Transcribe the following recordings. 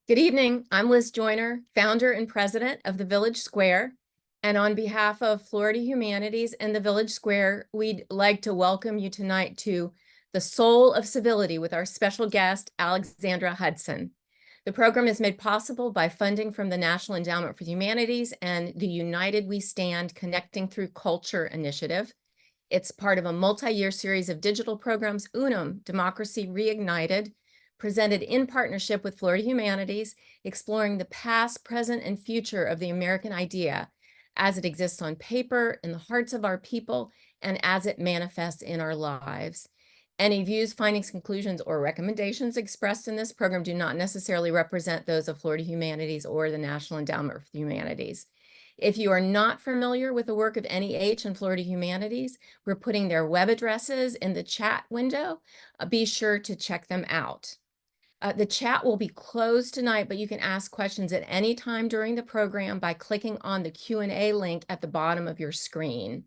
Good evening. I'm Liz Joyner, founder and president of the Village Square. And on behalf of Florida Humanities and the Village Square, we'd like to welcome you tonight to The Soul of Civility with our special guest, Alexandra Hudson. The program is made possible by funding from the National Endowment for the Humanities and the United We Stand Connecting Through Culture initiative. It's part of a multi-year series of digital programs, UNUM, Democracy Reignited, presented in partnership with Florida Humanities, exploring the past, present, and future of the American idea as it exists on paper, in the hearts of our people, and as it manifests in our lives. Any views, findings, conclusions, or recommendations expressed in this program do not necessarily represent those of Florida Humanities or the National Endowment for the Humanities. If you are not familiar with the work of NEH and Florida Humanities, we're putting their web addresses in the chat window. Be sure to check them out. The chat will be closed tonight, but you can ask questions at any time during the program by clicking on the Q&A link at the bottom of your screen.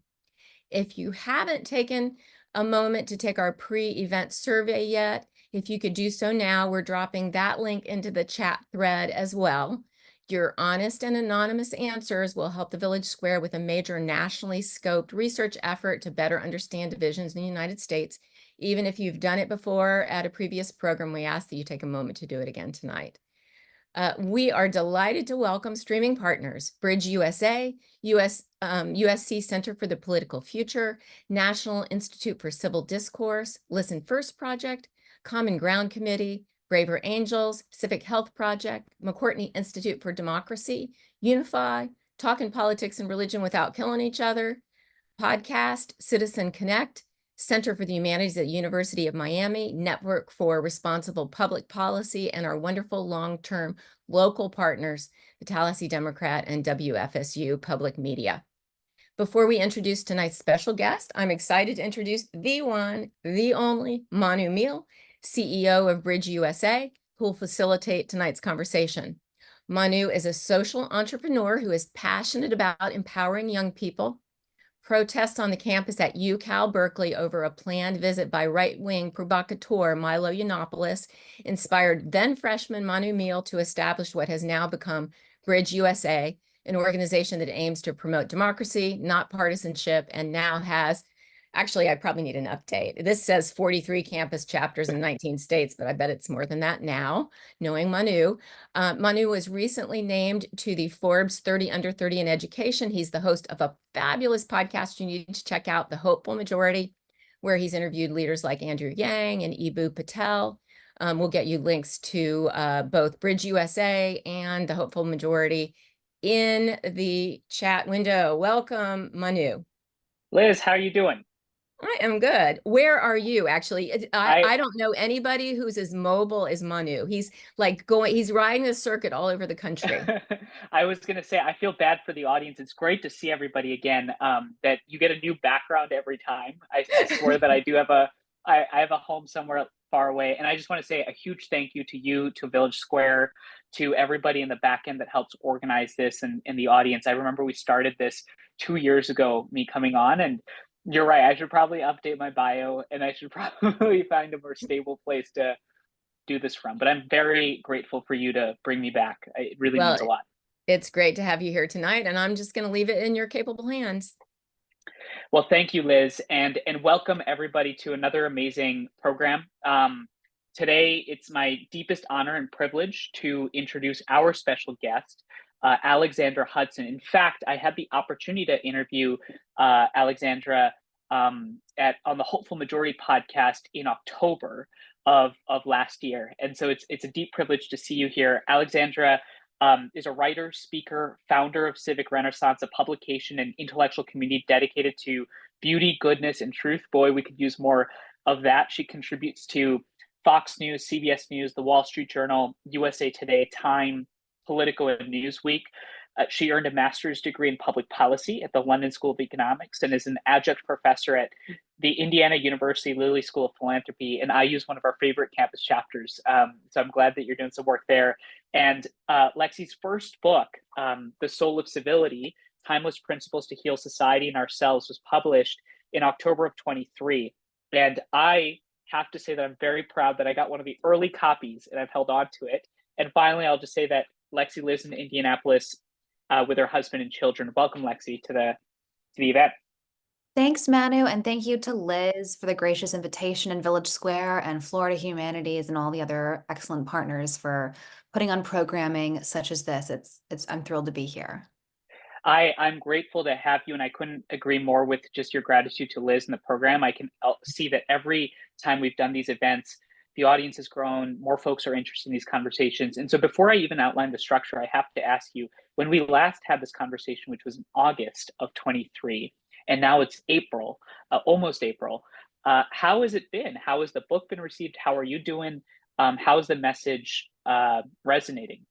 If you haven't taken a moment to take our pre-event survey yet, if you could do so now, we're dropping that link into the chat thread as well. Your honest and anonymous answers will help the Village Square with a major nationally scoped research effort to better understand divisions in the United States. Even if you've done it before at a previous program, we ask that you take a moment to do it again tonight. We are delighted to welcome streaming partners, Bridge USA, USC Center for the Political Future, National Institute for Civil Discourse, Listen First Project, Common Ground Committee, Braver Angels, Civic Health Project, McCourtney Institute for Democracy, Unify, Talking Politics and Religion Without Killing Each Other, Podcast, Citizen Connect, Center for the Humanities at the University of Miami, Network for Responsible Public Policy, and our wonderful long-term local partners, the Tallahassee Democrat and WFSU Public Media. Before we introduce tonight's special guest, I'm excited to introduce the one, the only Manu Meal, CEO of Bridge USA, who will facilitate tonight's conversation. Manu is a social entrepreneur who is passionate about empowering young people. Protests on the campus at UCal Berkeley over a planned visit by right-wing provocateur Milo Yiannopoulos inspired then-freshman Manu Meal to establish what has now become Bridge USA, an organization that aims to promote democracy, not partisanship, and now has, actually, I probably need an update. This says 43 campus chapters in 19 states, but I bet it's more than that now, knowing Manu. Manu was recently named to the Forbes 30 Under 30 in Education. He's the host of a fabulous podcast you need to check out, The Hopeful Majority, where he's interviewed leaders like Andrew Yang and Eboo Patel. We'll get you links to both Bridge USA and The Hopeful Majority in the chat window. Welcome, Manu. Liz, how are you doing? I am good. Where are you actually? I don't know anybody who's as mobile as Manu. He's he's riding the circuit all over the country. I was going to say, I feel bad for the audience. It's great to see everybody again, that you get a new background every time. I swear that I have a home somewhere far away. And I just want to say a huge thank you to you, to Village Square, to everybody in the back end that helps organize this and the audience. I remember we started this 2 years ago, me coming on, and you're right. I should probably update my bio and I should probably find a more stable place to do this from. But I'm very grateful for you to bring me back. It really means a lot. It's great to have you here tonight, and I'm just going to leave it in your capable hands. Well, thank you, Liz, and welcome everybody to another amazing program. Today, it's my deepest honor and privilege to introduce our special guest, Alexandra Hudson. In fact, I had the opportunity to interview Alexandra on the Hopeful Majority podcast in October of last year, and so it's a deep privilege to see you here. Alexandra is a writer, speaker, founder of Civic Renaissance, a publication and intellectual community dedicated to beauty, goodness, and truth. Boy, we could use more of that. She contributes to Fox News, CBS News, The Wall Street Journal, USA Today, Time, Politico, and Newsweek. She earned a master's degree in public policy at the London School of Economics and is an adjunct professor at the Indiana University Lilly School of Philanthropy. And I use one of our favorite campus chapters. So I'm glad that you're doing some work there. And Lexi's first book, The Soul of Civility, Timeless Principles to Heal Society and Ourselves, was published in October of 23. And I have to say that I'm very proud that I got one of the early copies and I've held on to it. And finally, I'll just say that Lexi lives in Indianapolis with her husband and children. Welcome, Lexi, to the event. Thanks, Manu, and thank you to Liz for the gracious invitation in Village Square and Florida Humanities and all the other excellent partners for putting on programming such as this. I'm thrilled to be here. I'm grateful to have you, and I couldn't agree more with just your gratitude to Liz and the program. I can see that every time we've done these events, the audience has grown, more folks are interested in these conversations. And so before I even outline the structure, I have to ask you, when we last had this conversation, which was in August of 23, and now it's April, almost April, how has it been? How has the book been received? How are you doing? How is the message resonating?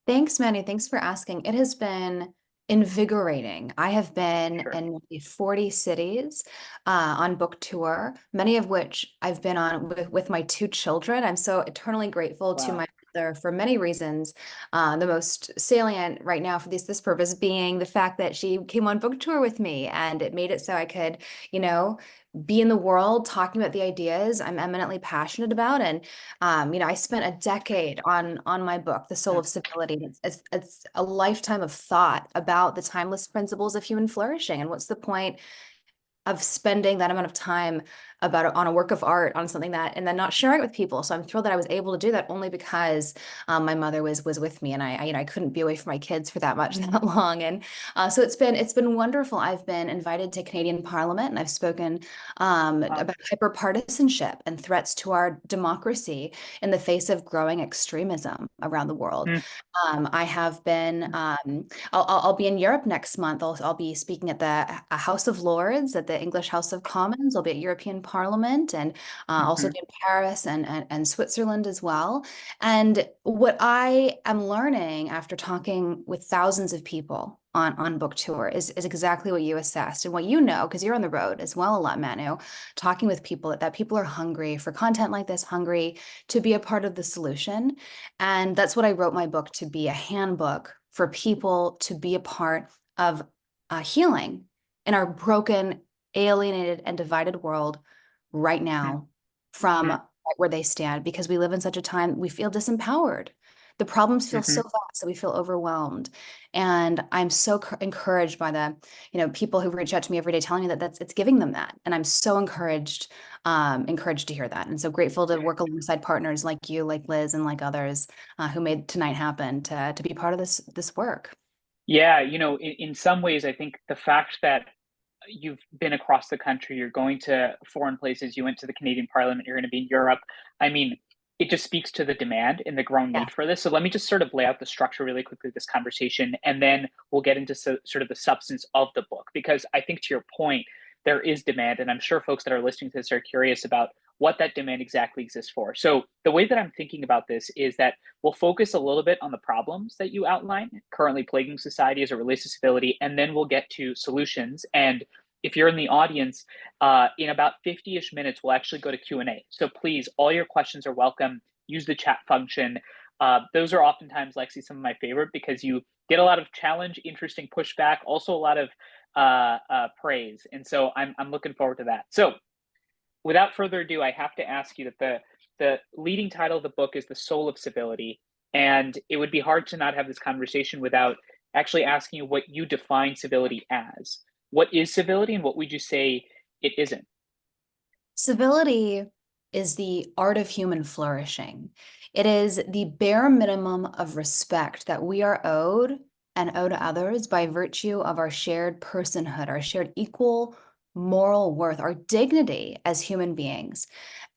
Thanks, Manny. Thanks for asking. It has been invigorating. I have been Sure. in maybe 40 cities on book tour, many of which I've been on with my two children. I'm so eternally grateful to Wow. my mother for many reasons. The most salient right now for this purpose being the fact that she came on book tour with me, and it made it so I could, be in the world talking about the ideas I'm eminently passionate about. And I spent a decade on my book, The Soul Mm, of Civility. It's a lifetime of thought about the timeless principles of human flourishing. And what's the point of spending that amount of time on a work of art on something that and then not sharing it with people? So I'm thrilled that I was able to do that only because my mother was with me, and I couldn't be away from my kids for that much that long. And so it's been wonderful. I've been invited to Canadian Parliament, and I've spoken wow. about hyperpartisanship and threats to our democracy in the face of growing extremism around the world. Mm, I have been. mm, I'll be in Europe next month. I'll be speaking at the House of Lords, at the English House of Commons. I'll be at European Parliament, and also mhm, be in Paris and Switzerland as well. And what I am learning after talking with thousands of people on book tour is exactly what you assessed and what you know, because you're on the road as well a lot, Manu, talking with people that people are hungry for content like this, hungry to be a part of the solution. And that's what I wrote my book to be, a handbook for people to be a part of healing in our broken, alienated, and divided world right mm, now from mm, right where they stand, because we live in such a time we feel disempowered. The problems feel so mhm. vast that we feel overwhelmed. And I'm so encouraged by the, people who reach out to me every day telling me that it's giving them that. And I'm so encouraged to hear that. And so grateful to work alongside partners like you, like Liz, and like others who made tonight happen to be part of this work. Yeah, in some ways, I think the fact that you've been across the country, you're going to foreign places, you went to the Canadian Parliament, you're going to be in Europe. I mean, it just speaks to the demand and the growing Yeah. need for this. So let me just sort of lay out the structure really quickly of this conversation, and then we'll get into sort of the substance of the book. Because I think to your point, there is demand, and I'm sure folks that are listening to this are curious about what that demand exactly exists for. So the way that I'm thinking about this is that we'll focus a little bit on the problems that you outline currently plaguing society as it relates to civility, and then we'll get to solutions. And if you're in the audience, in about 50-ish minutes, we'll actually go to Q&A. So please, all your questions are welcome. Use the chat function. Those are oftentimes, Lexi, some of my favorite because you get a lot of challenge, interesting pushback, also a lot of praise. And so I'm looking forward to that. So without further ado, I have to ask you that the leading title of the book is The Soul of Civility. And it would be hard to not have this conversation without actually asking you what you define civility as. What is civility, and what would you say it isn't? Civility is the art of human flourishing. It is the bare minimum of respect that we are owed and owe to others by virtue of our shared personhood, our shared equal moral worth, our dignity as human beings.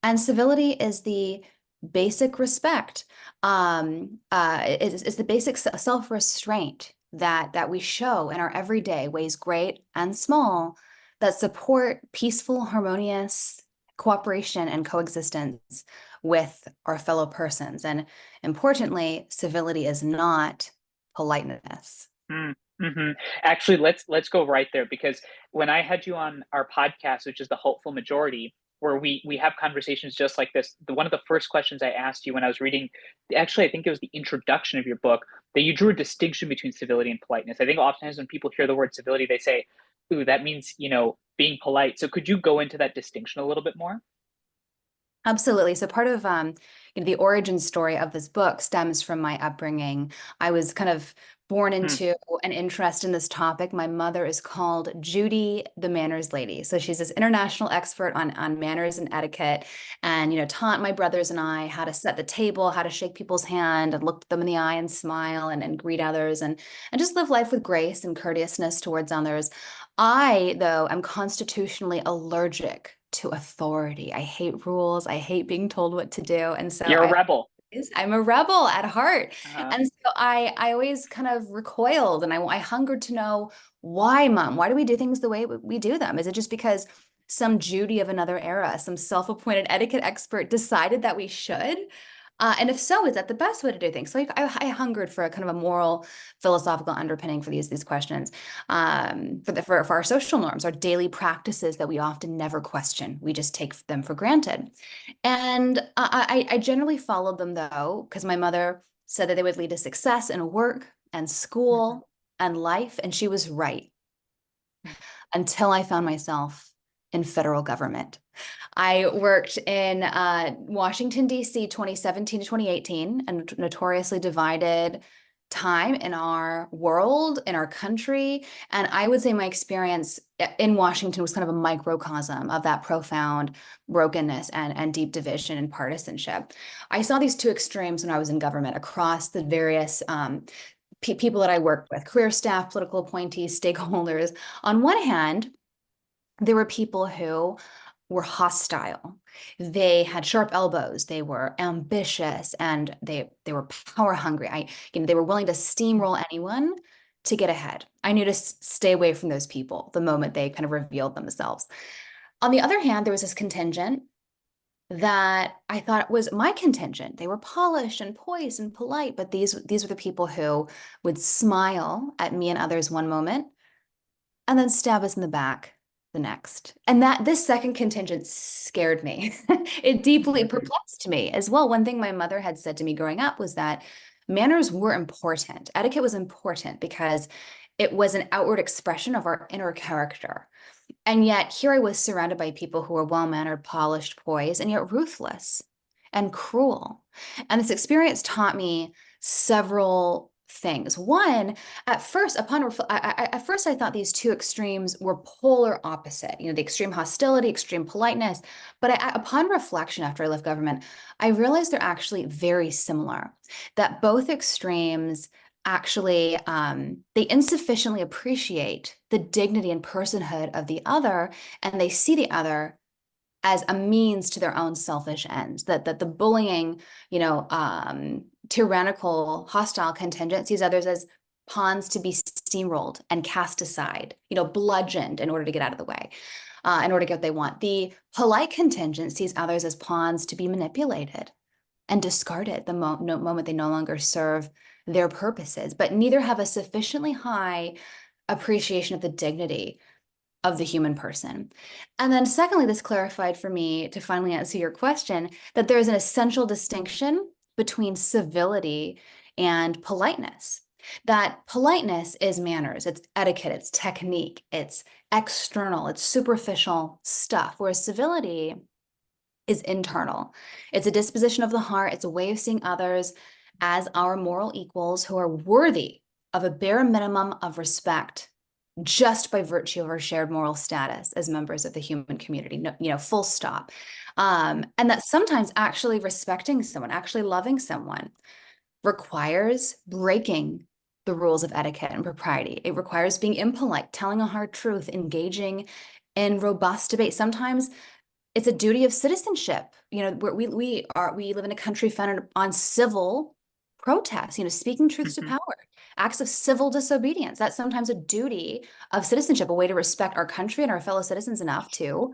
And civility is the basic respect. It's the basic self-restraint that we show in our everyday ways, great and small, that support peaceful, harmonious cooperation and coexistence with our fellow persons. And importantly, civility is not politeness. Mm, mhm. Actually, let's go right there because when I had you on our podcast, which is the Hopeful Majority, where we have conversations just like this, one of the first questions I asked you when I was reading, actually, I think it was the introduction of your book, that you drew a distinction between civility and politeness. I think oftentimes when people hear the word civility, they say, "Ooh, that means being polite." So could you go into that distinction a little bit more? Absolutely. So part of the origin story of this book stems from my upbringing. I was kind of born Hmm. into an interest in this topic. My mother is called Judy the Manners Lady. So she's this international expert on manners and etiquette, and taught my brothers and I how to set the table, how to shake people's hand and look them in the eye and smile and greet others, and just live life with grace and courteousness towards others. I, though, am constitutionally allergic to authority. I hate rules. I hate being told what to do. And so You're a rebel. I'm a rebel at heart. Uh, And so I always kind of recoiled, and I hungered to know, why, Mom? Why do we do things the way we do them? Is it just because some Judy of another era, some self-appointed etiquette expert decided that we should? And if so, is that the best way to do things? So I hungered for a kind of a moral, philosophical underpinning for these questions, for our social norms, our daily practices that we often never question. We just take them for granted. And I generally followed them, though, because my mother said that they would lead to success in work and school and life, and she was right, until I found myself in federal government. I worked in Washington, D.C., 2017 to 2018, a notoriously divided time in our world, in our country. And I would say my experience in Washington was kind of a microcosm of that profound brokenness and deep division and partisanship. I saw these two extremes when I was in government across the various people that I worked with, career staff, political appointees, stakeholders. On one hand, there were people who were hostile. They had sharp elbows. They were ambitious, and they were power hungry. They were willing to steamroll anyone to get ahead. I knew to stay away from those people the moment they kind of revealed themselves. On the other hand, there was this contingent that I thought was my contingent. They were polished and poised and polite, but these were the people who would smile at me and others one moment and then stab us in the back the next. And that this second contingent scared me. It deeply perplexed me as well. One thing my mother had said to me growing up was that manners were important. Etiquette was important because it was an outward expression of our inner character. And yet here I was surrounded by people who were well-mannered, polished, poised, and yet ruthless and cruel. And this experience taught me several things. One, at first, I thought these two extremes were polar opposite. The extreme hostility, extreme politeness. But upon reflection, after I left government, I realized they're actually very similar. That both extremes actually they insufficiently appreciate the dignity and personhood of the other, and they see the other as a means to their own selfish ends. That the bullying, tyrannical, hostile contingent sees others as pawns to be steamrolled and cast aside, bludgeoned in order to get out of the way, in order to get what they want. The polite contingent sees others as pawns to be manipulated and discarded the moment they no longer serve their purposes, but neither have a sufficiently high appreciation of the dignity of the human person. And then secondly, this clarified for me, to finally answer your question, that there is an essential distinction between civility and politeness. That politeness is manners, it's etiquette, it's technique, it's external, it's superficial stuff, whereas civility is internal. It's a disposition of the heart. It's a way of seeing others as our moral equals who are worthy of a bare minimum of respect just by virtue of our shared moral status as members of the human community, full stop. And that sometimes actually respecting someone, actually loving someone requires breaking the rules of etiquette and propriety. It requires being impolite, telling a hard truth, engaging in robust debate. Sometimes it's a duty of citizenship. Where we live in a country founded on civil protest, speaking truths to power, acts of civil disobedience. That's sometimes a duty of citizenship, a way to respect our country and our fellow citizens enough to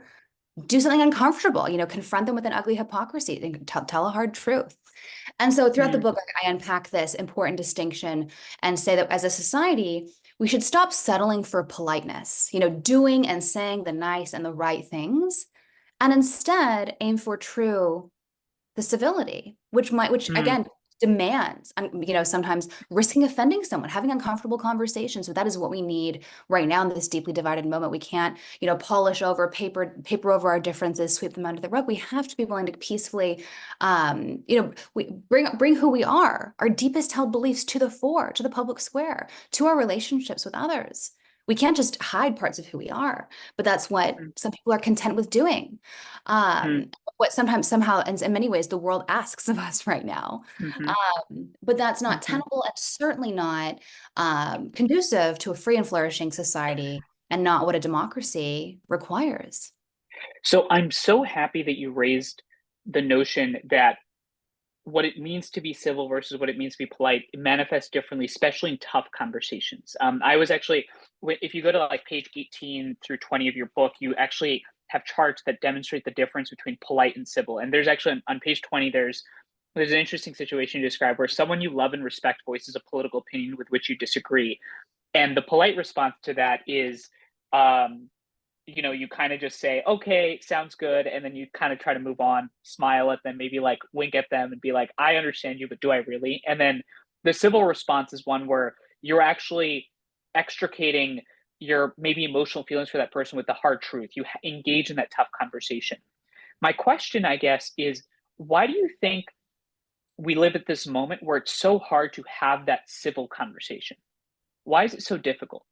do something uncomfortable, confront them with an ugly hypocrisy and tell a hard truth. And so throughout the book, I unpack this important distinction and say that as a society, we should stop settling for politeness, doing and saying the nice and the right things, and instead aim for the civility, which again, demands, sometimes risking offending someone, having uncomfortable conversations. So that is what we need right now in this deeply divided moment. We can't, polish over paper over our differences, sweep them under the rug. We have to be willing to peacefully, we bring who we are, our deepest held beliefs to the fore, to the public square, to our relationships with others. We can't just hide parts of who we are, but that's what some people are content with doing. What somehow, and in many ways, the world asks of us right now. But that's not tenable and certainly not conducive to a free and flourishing society, and not what a democracy requires. So I'm so happy that you raised the notion that what it means to be civil versus what it means to be polite manifests differently, especially in tough conversations. I was actually, if you go to like page 18 through 20 of your book, you actually have charts that demonstrate the difference between polite and civil. And there's actually on page 20, there's an interesting situation you describe where someone you love and respect voices a political opinion with which you disagree. And the polite response to that is, you kind of just say, okay, sounds good. And then you kind of try to move on, smile at them, maybe like wink at them and be like, I understand you, but do I really? And then the civil response is one where you're actually extricating your maybe emotional feelings for that person with the hard truth. You engage in that tough conversation. My question, I guess, is why do you think we live at this moment where it's so hard to have that civil conversation? Why is it so difficult?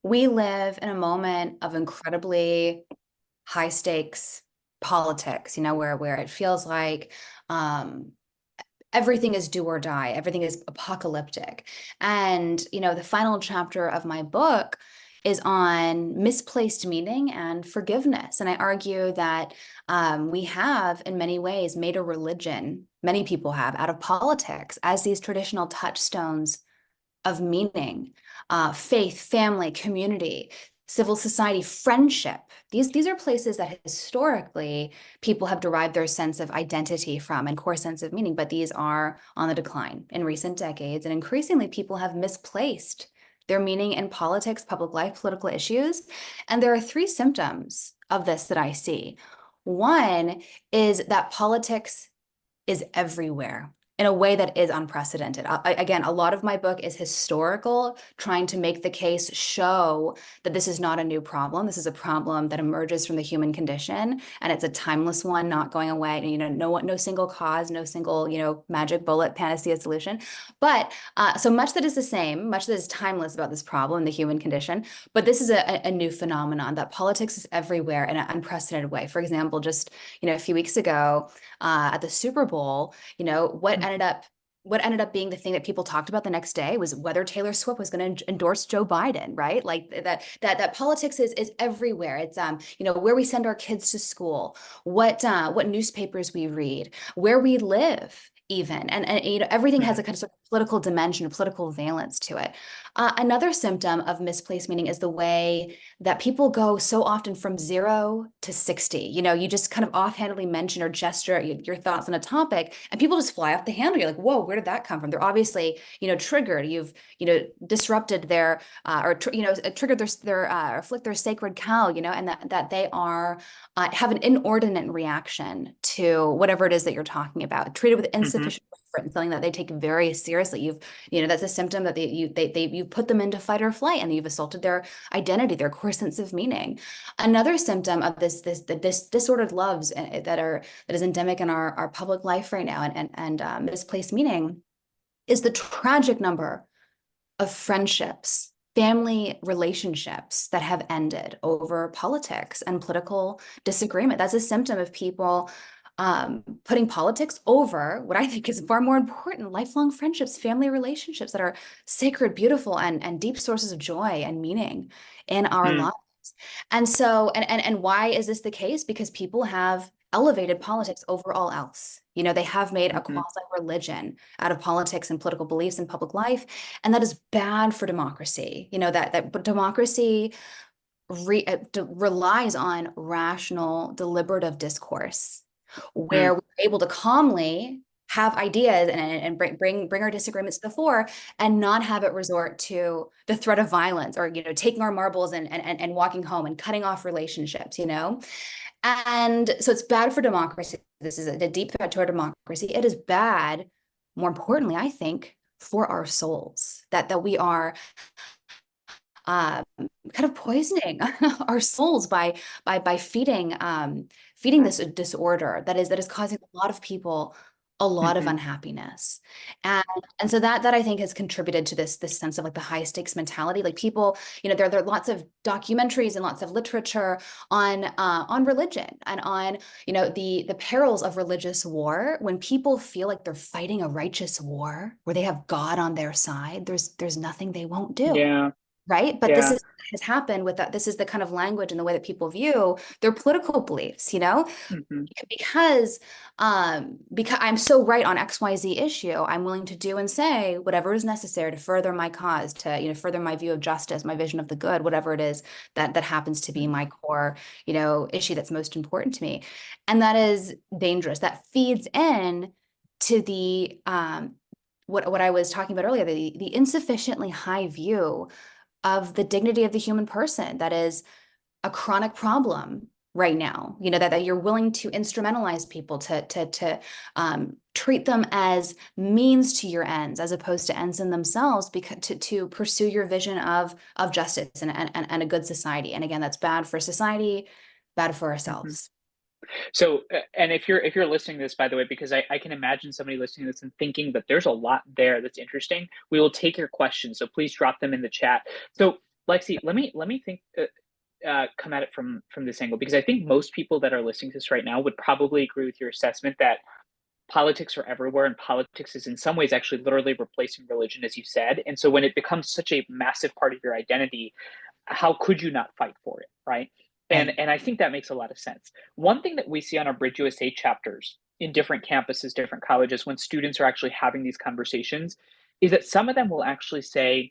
We live in a moment of incredibly high stakes politics, where it feels like everything is do or die, everything is apocalyptic. And, the final chapter of my book is on misplaced meaning and forgiveness. And I argue that we have, in many ways, made a religion, many people have, out of politics as these traditional touchstones of meaning, faith, family, community, civil society, friendship. These are places that historically people have derived their sense of identity from and core sense of meaning, but these are on the decline in recent decades. And increasingly, people have misplaced their meaning in politics, public life, political issues. And there are three symptoms of this that I see. One is that politics is everywhere in a way that is unprecedented. Again, a lot of my book is historical, trying to make the case show that this is not a new problem. This is a problem that emerges from the human condition, and it's a timeless one, not going away. No single cause, no single, magic bullet panacea solution. But so much that is the same, much that is timeless about this problem, the human condition. But this is a new phenomenon, that politics is everywhere in an unprecedented way. For example, just a few weeks ago at the Super Bowl, what ended up being the thing that people talked about the next day was whether Taylor Swift was going to endorse Joe Biden, right? Like that politics is everywhere. It's where we send our kids to school, what newspapers we read, where we live even, and everything has a kind of sort of political dimension, a political valence to it. Another symptom of misplaced meaning is the way that people go so often from 0 to 60. You just kind of offhandedly mention or gesture your thoughts on a topic, and people just fly off the handle. You're like, whoa, where did that come from? They're obviously, triggered. You've, disrupted their, triggered their, or flicked their sacred cow, and that they are, have an inordinate reaction to whatever it is that you're talking about, treated with insufficient and something that they take very seriously. That's a symptom that you put them into fight or flight, and you've assaulted their identity, their core sense of meaning. Another symptom of this disordered loves that is endemic in our public life right now, and misplaced meaning, is the tragic number of friendships, family relationships that have ended over politics and political disagreement. That's a symptom of people putting politics over what I think is far more important: lifelong friendships, family relationships that are sacred, beautiful, and deep sources of joy and meaning in our lives. And so, and why is this the case? Because people have elevated politics over all else. They have made a quasi-religion out of politics and political beliefs in public life, and that is bad for democracy. But democracy relies on rational, deliberative discourse, where we're able to calmly have ideas and bring our disagreements to the fore, and not have it resort to the threat of violence, or taking our marbles and walking home and cutting off relationships. And so it's bad for democracy. this is a deep threat to our democracy. It is bad, more importantly, I think, for our souls, that we are kind of poisoning our souls by feeding feeding this disorder that is causing a lot of people a lot of unhappiness. And so that I think has contributed to this sense of like the high stakes mentality. Like people, there are lots of documentaries and lots of literature on religion and on, the perils of religious war. When people feel like they're fighting a righteous war where they have God on their side, there's nothing they won't do. Yeah. Right. But Yeah. has happened with that. This is the kind of language and the way that people view their political beliefs, because I'm so right on XYZ issue, I'm willing to do and say whatever is necessary to further my cause, to, further my view of justice, my vision of the good, whatever it is that happens to be my core, issue that's most important to me. And that is dangerous. That feeds in to the what I was talking about earlier, the insufficiently high view of the dignity of the human person. That is a chronic problem right now, that you're willing to instrumentalize people to treat them as means to your ends, as opposed to ends in themselves, because to pursue your vision of justice and a good society. And again, that's bad for society, bad for ourselves. So, and if you're listening to this, by the way, because I can imagine somebody listening to this and thinking that there's a lot there that's interesting, we will take your questions. So please drop them in the chat. So Lexi, let me think, come at it from this angle, because I think most people that are listening to this right now would probably agree with your assessment that politics are everywhere, and politics is in some ways actually literally replacing religion, as you said. And so when it becomes such a massive part of your identity, how could you not fight for it, right? And I think that makes a lot of sense. One thing that we see on our Bridge USA chapters in different campuses, different colleges, when students are actually having these conversations, is that some of them will actually say,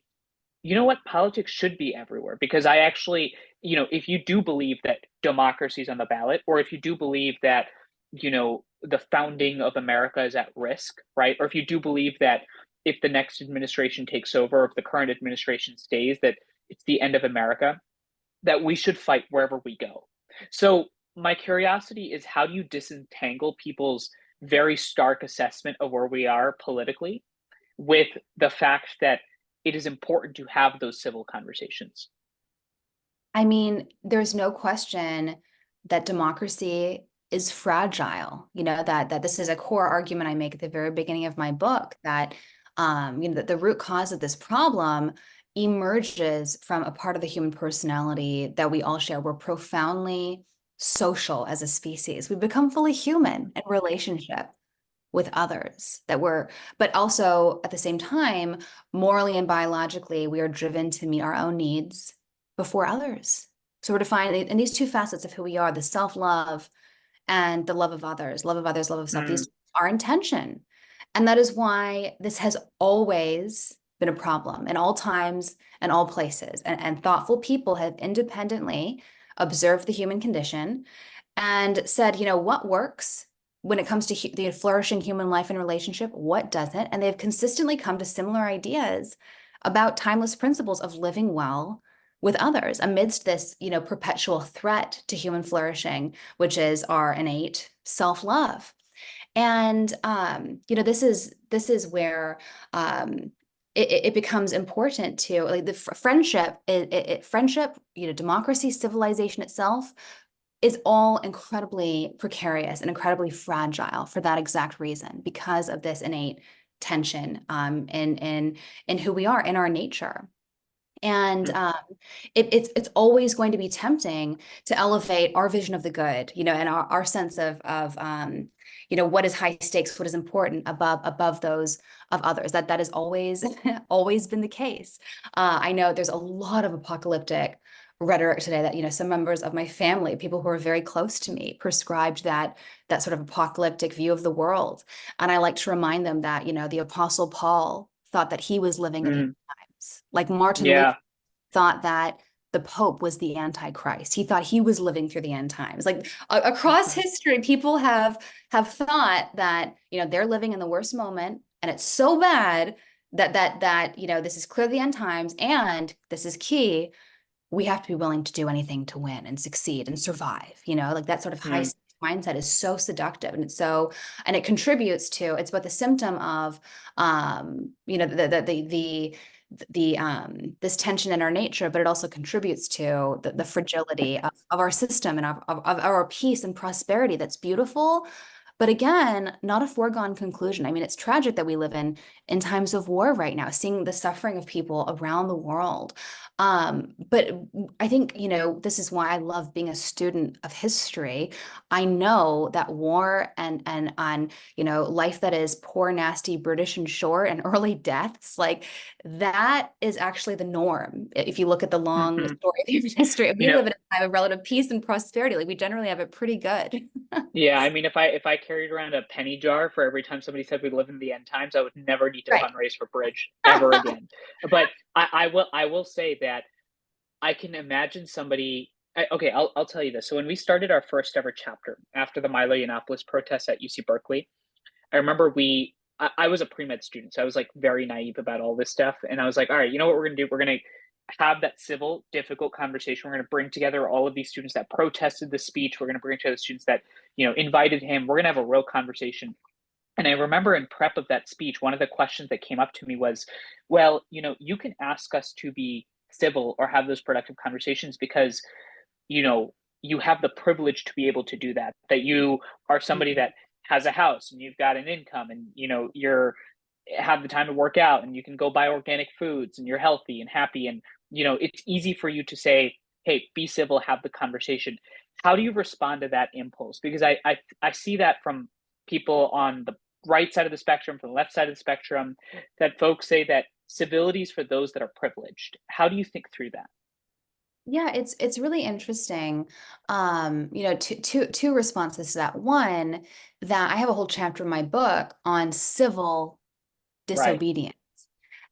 you know what, politics should be everywhere. Because I actually, if you do believe that democracy is on the ballot, or if you do believe that, the founding of America is at risk, right? Or if you do believe that if the next administration takes over, or if the current administration stays, that it's the end of America, that we should fight wherever we go. So my curiosity is, how do you disentangle people's very stark assessment of where we are politically with the fact that it is important to have those civil conversations? I mean, there's no question that democracy is fragile, that this is a core argument I make at the very beginning of my book, that that the root cause of this problem emerges from a part of the human personality that we all share. We're profoundly social as a species. We become fully human in relationship with others, but also at the same time, morally and biologically, we are driven to meet our own needs before others. So we're defined in these two facets of who we are, the self-love and the love of others, love of self. These are intention. And that is why this has always been a problem in all times and all places. And thoughtful people have independently observed the human condition and said, what works when it comes to the flourishing human life and relationship, what doesn't? And they've consistently come to similar ideas about timeless principles of living well with others amidst this, perpetual threat to human flourishing, which is our innate self-love. And this is where it becomes important to, like, the friendship, friendship, democracy, civilization itself is all incredibly precarious and incredibly fragile for that exact reason, because of this innate tension in who we are, in our nature. And it's always going to be tempting to elevate our vision of the good, and our sense of what is high stakes, what is important above those of others. That has always always been the case. I know there's a lot of apocalyptic rhetoric today that some members of my family, people who are very close to me, prescribed that sort of apocalyptic view of the world. And I like to remind them that the Apostle Paul thought that he was living in the times. Like Martin Luther thought that the Pope was the Antichrist. He thought he was living through the end times. Like across history, people have thought that they're living in the worst moment, and it's so bad that this is clearly the end times, and this is key. We have to be willing to do anything to win and succeed and survive. Like that sort of high mindset is so seductive, and it contributes to, it's both a symptom of, this tension in our nature, but it also contributes to the fragility of our system and of our peace and prosperity that's beautiful. But again, not a foregone conclusion. I mean, it's tragic that we live in times of war right now, seeing the suffering of people around the world. But I think, this is why I love being a student of history. I know that war and on, life that is poor, nasty, British and short, and early deaths, like that is actually the norm. If you look at the long story of human history, we live in a time of relative peace and prosperity. Like we generally have it pretty good. Yeah, I mean, if I carried around a penny jar for every time somebody said we live in the end times, I would never need to Right. fundraise for Bridge ever again. But I will say that I can imagine somebody. Okay, I'll tell you this. So when we started our first ever chapter after the Milo Yiannopoulos protests at UC Berkeley, I remember I was a pre-med student, so I was like very naive about all this stuff, and I was like, all right, you know what we're gonna do? We're gonna have that civil, difficult conversation. We're going to bring together all of these students that protested the speech. We're going to bring together the students that, invited him. We're going to have a real conversation. And I remember in prep of that speech, one of the questions that came up to me was, well, you can ask us to be civil or have those productive conversations because, you have the privilege to be able to do that, that you are somebody that has a house and you've got an income and, you're have the time to work out and you can go buy organic foods and you're healthy and happy and it's easy for you to say, hey, be civil, have the conversation. How do you respond to that impulse? Because I see that from people on the right side of the spectrum, from the left side of the spectrum, that folks say that civility is for those that are privileged. How do you think through that? Yeah, it's really interesting. Two responses to that. One, that I have a whole chapter in my book on civil Right. disobedience,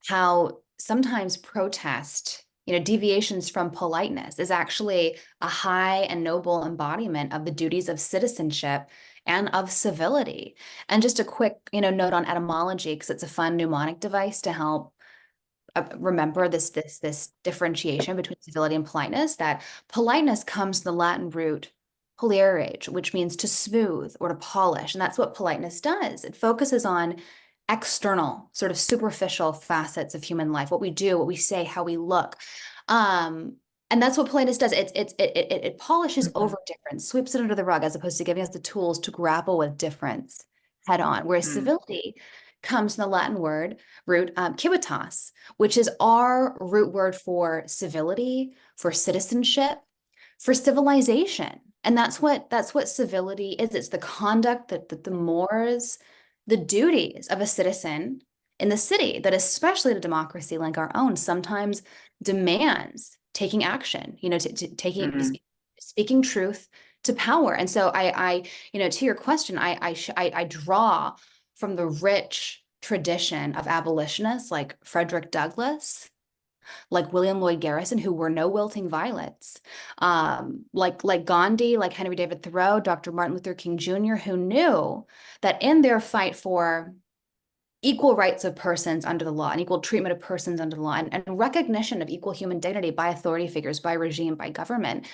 how sometimes protest, deviations from politeness is actually a high and noble embodiment of the duties of citizenship and of civility. And just a quick, note on etymology, because it's a fun mnemonic device to help remember this differentiation between civility and politeness, that politeness comes from the Latin root polere, which means to smooth or to polish. And that's what politeness does. It focuses on external, sort of superficial facets of human life, what we do, what we say, how we look. And that's what politeness does. It polishes over difference, sweeps it under the rug, as opposed to giving us the tools to grapple with difference head on. Whereas civility comes from the Latin root civitas, which is our root word for civility, for citizenship, for civilization. And that's what civility is. It's the conduct, the mores, the duties of a citizen in the city that, especially in a democracy like our own, sometimes demands taking action, speaking truth to power. And so to your question, I draw from the rich tradition of abolitionists like Frederick Douglass, like William Lloyd Garrison, who were no wilting violets, like Gandhi, like Henry David Thoreau, Dr. Martin Luther King Jr., who knew that in their fight for equal rights of persons under the law and equal treatment of persons under the law and recognition of equal human dignity by authority figures, by regime, by government,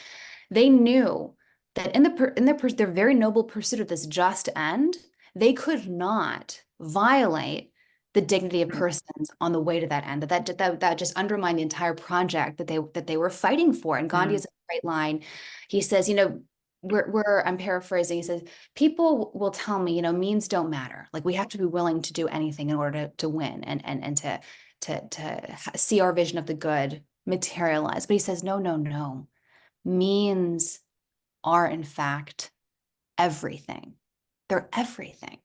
they knew that in their very noble pursuit of this just end, they could not violate the dignity of persons on the way to that end. That just undermined the entire project that they were fighting for. And Gandhi has a great line. He says, I'm paraphrasing. He says, people will tell me, means don't matter. Like we have to be willing to do anything in order to win and to see our vision of the good materialize. But he says, no. Means are in fact everything. They're everything.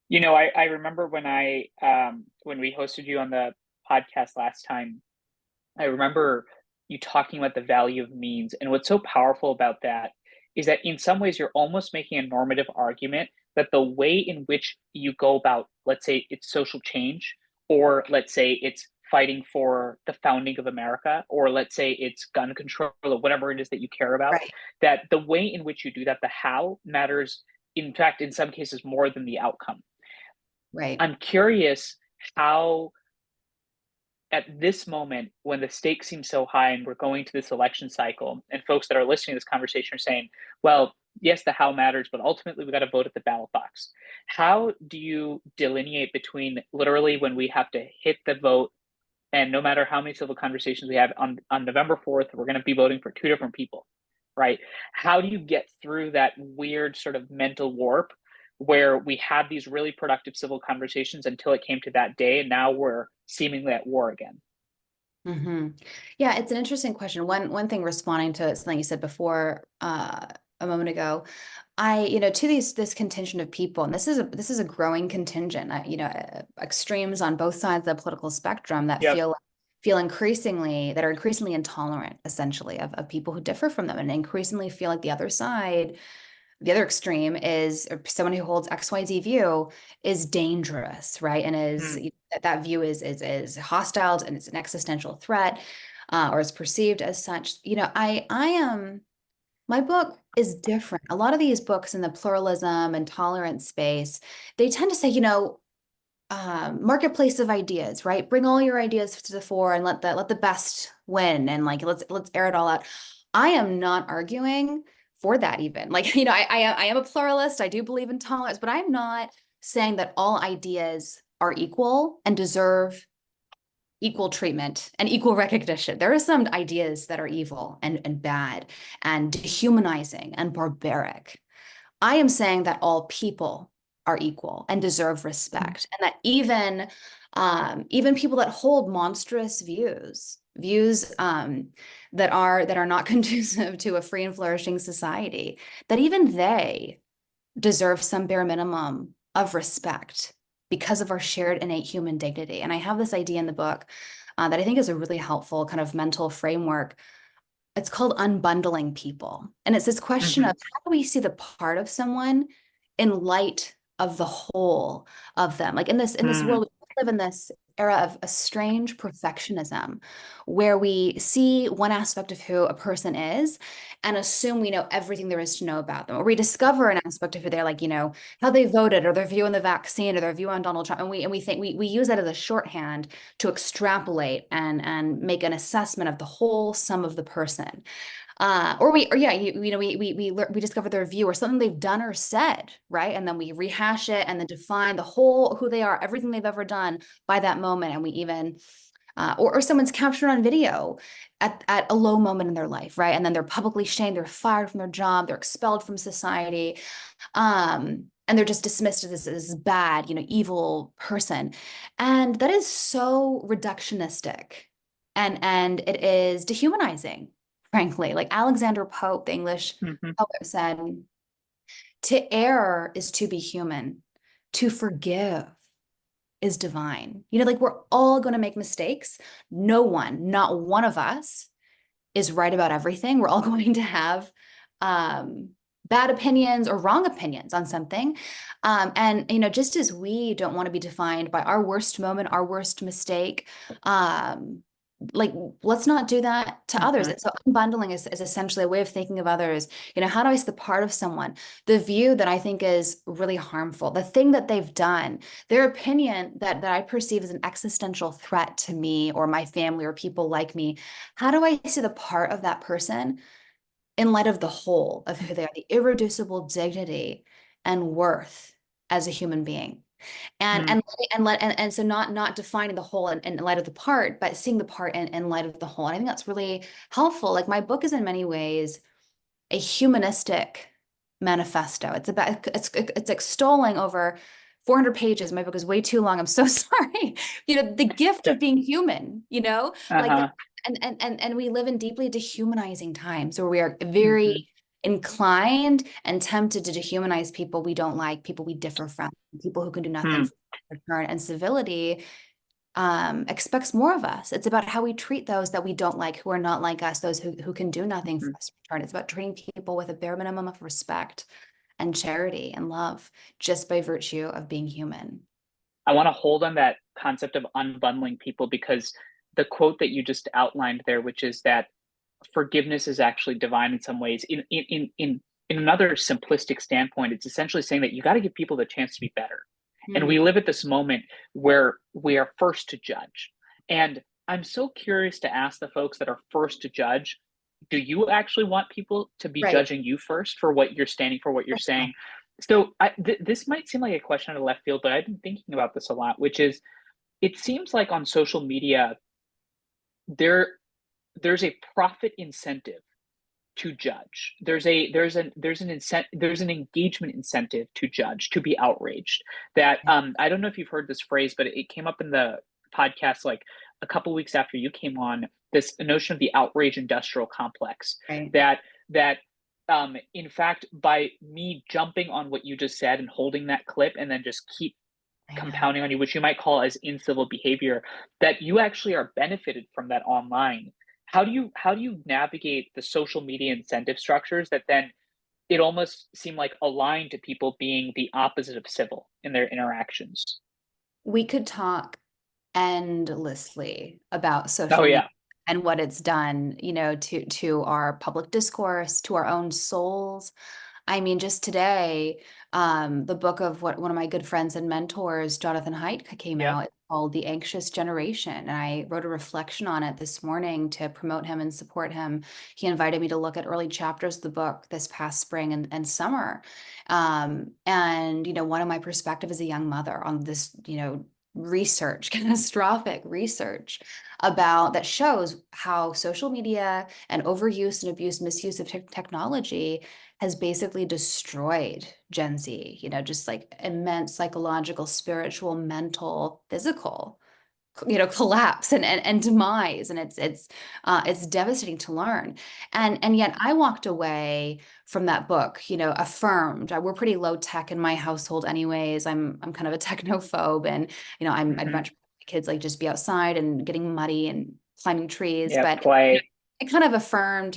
I remember when when we hosted you on the podcast last time, I remember you talking about the value of means. And what's so powerful about that is that in some ways you're almost making a normative argument that the way in which you go about, let's say it's social change, or let's say it's fighting for the founding of America, or let's say it's gun control or whatever it is that you care about, Right. that the way in which you do that, the how matters, in fact, in some cases more than the outcome. Right. I'm curious how at this moment, when the stakes seem so high and we're going to this election cycle, and folks that are listening to this conversation are saying, well, yes, the how matters, but ultimately we got to vote at the ballot box. How do you delineate between literally when we have to hit the vote, and no matter how many civil conversations we have on November 4th, we're going to be voting for two different people, right? How do you get through that weird sort of mental warp where we had these really productive civil conversations until it came to that day, and now we're seemingly at war again? Yeah, it's an interesting question. One thing, responding to something you said before, a moment ago, to this contingent of people, and this is a growing contingent, extremes on both sides of the political spectrum that Yep. feel increasingly intolerant, essentially, of people who differ from them, and increasingly feel like the other side, the other extreme, is, or someone who holds XYZ view, is dangerous, right? And is that view is hostile, and it's an existential threat, or is perceived as such. I am. My book is different. A lot of these books in the pluralism and tolerance space, they tend to say, marketplace of ideas, right? Bring all your ideas to the fore and let the best win, and like let's air it all out. I am not arguing for that even. I am a pluralist. I do believe in tolerance, but I'm not saying that all ideas are equal and deserve equal treatment and equal recognition. There are some ideas that are evil and bad and dehumanizing and barbaric. I am saying that all people are equal and deserve respect, and that even people that hold monstrous views that are not conducive to a free and flourishing society, that even they deserve some bare minimum of respect because of our shared innate human dignity. And I have this idea in the book that I think is a really helpful kind of mental framework. It's called unbundling people. And it's this question of, how do we see the part of someone in light of the whole of them? Like in this world, we live in this era of a strange perfectionism where we see one aspect of who a person is and assume we know everything there is to know about them. Or we discover an aspect of who they're, like, how they voted, or their view on the vaccine, or their view on Donald Trump. And we think we use that as a shorthand to extrapolate and make an assessment of the whole sum of the person. We discover their view or something they've done or said, right? And then we rehash it and then define the whole, who they are, everything they've ever done by that moment. And we even, or someone's captured on video at a low moment in their life, right? And then they're publicly shamed, they're fired from their job, they're expelled from society. And they're just dismissed as this bad, evil person. And that is so reductionistic. And it is dehumanizing, frankly. Like Alexandra Pope, the English poet, said, to err is to be human, to forgive is divine. We're all going to make mistakes. No one, not one of us, is right about everything. We're all going to have bad opinions or wrong opinions on something. And just as we don't want to be defined by our worst moment, our worst mistake, let's not do that to others. And so unbundling is essentially a way of thinking of others. How do I see the part of someone, the view that I think is really harmful, the thing that they've done, their opinion that I perceive as an existential threat to me or my family or people like me? How do I see the part of that person in light of the whole of who they are, the irreducible dignity and worth as a human being? And so not defining the whole in light of the part, but seeing the part in light of the whole. And I think that's really helpful. Like, my book is in many ways a humanistic manifesto. It's extolling over 400 pages. My book is way too long. I'm so sorry. The gift of being human, and we live in deeply dehumanizing times where we are very inclined and tempted to dehumanize people we don't like, people we differ from, people who can do nothing for return. And civility expects more of us. It's about how we treat those that we don't like, who are not like us, those who can do nothing for us in return. It's about treating people with a bare minimum of respect and charity and love, just by virtue of being human. I want to hold on that concept of unbundling people, because the quote that you just outlined there, which is that forgiveness is actually divine in some ways. In another simplistic standpoint, it's essentially saying that you got to give people the chance to be better. And we live at this moment where we are first to judge. And I'm so curious to ask the folks that are first to judge, do you actually want people to be Right. judging you first for what you're standing for, what you're For sure. saying? So this might seem like a question out of left field, but I've been thinking about this a lot, which is it seems like on social media there there's a profit incentive to judge. There's an engagement incentive to judge, to be outraged. That I don't know if you've heard this phrase, but it came up in the podcast like a couple weeks after you came on. This notion of the outrage industrial complex. Right. That in fact, by me jumping on what you just said and holding that clip and then just keep I know. compounding on you, which you might call as incivil behavior, that you actually are benefited from that online. How do you navigate the social media incentive structures that then it almost seem like aligned to people being the opposite of civil in their interactions? We could talk endlessly about Oh social media yeah, and what it's done, to our public discourse, to our own souls. I mean, just today, the book of what one of my good friends and mentors, Jonathan Haidt, came yeah. out. It's called The Anxious Generation. And I wrote a reflection on it this morning to promote him and support him. He invited me to look at early chapters of the book this past spring and summer. And, one of my perspective as a young mother on this, research, catastrophic research about that shows how social media and overuse and abuse, misuse of technology has basically destroyed Gen Z, just like immense psychological, spiritual, mental, physical, collapse and demise. And it's devastating to learn. And yet I walked away from that book, affirmed. We're pretty low tech in my household anyways. I'm kind of a technophobe, and I'd Hmm. much rather my kids like just be outside and getting muddy and climbing trees. Yeah, But play. it kind of affirmed,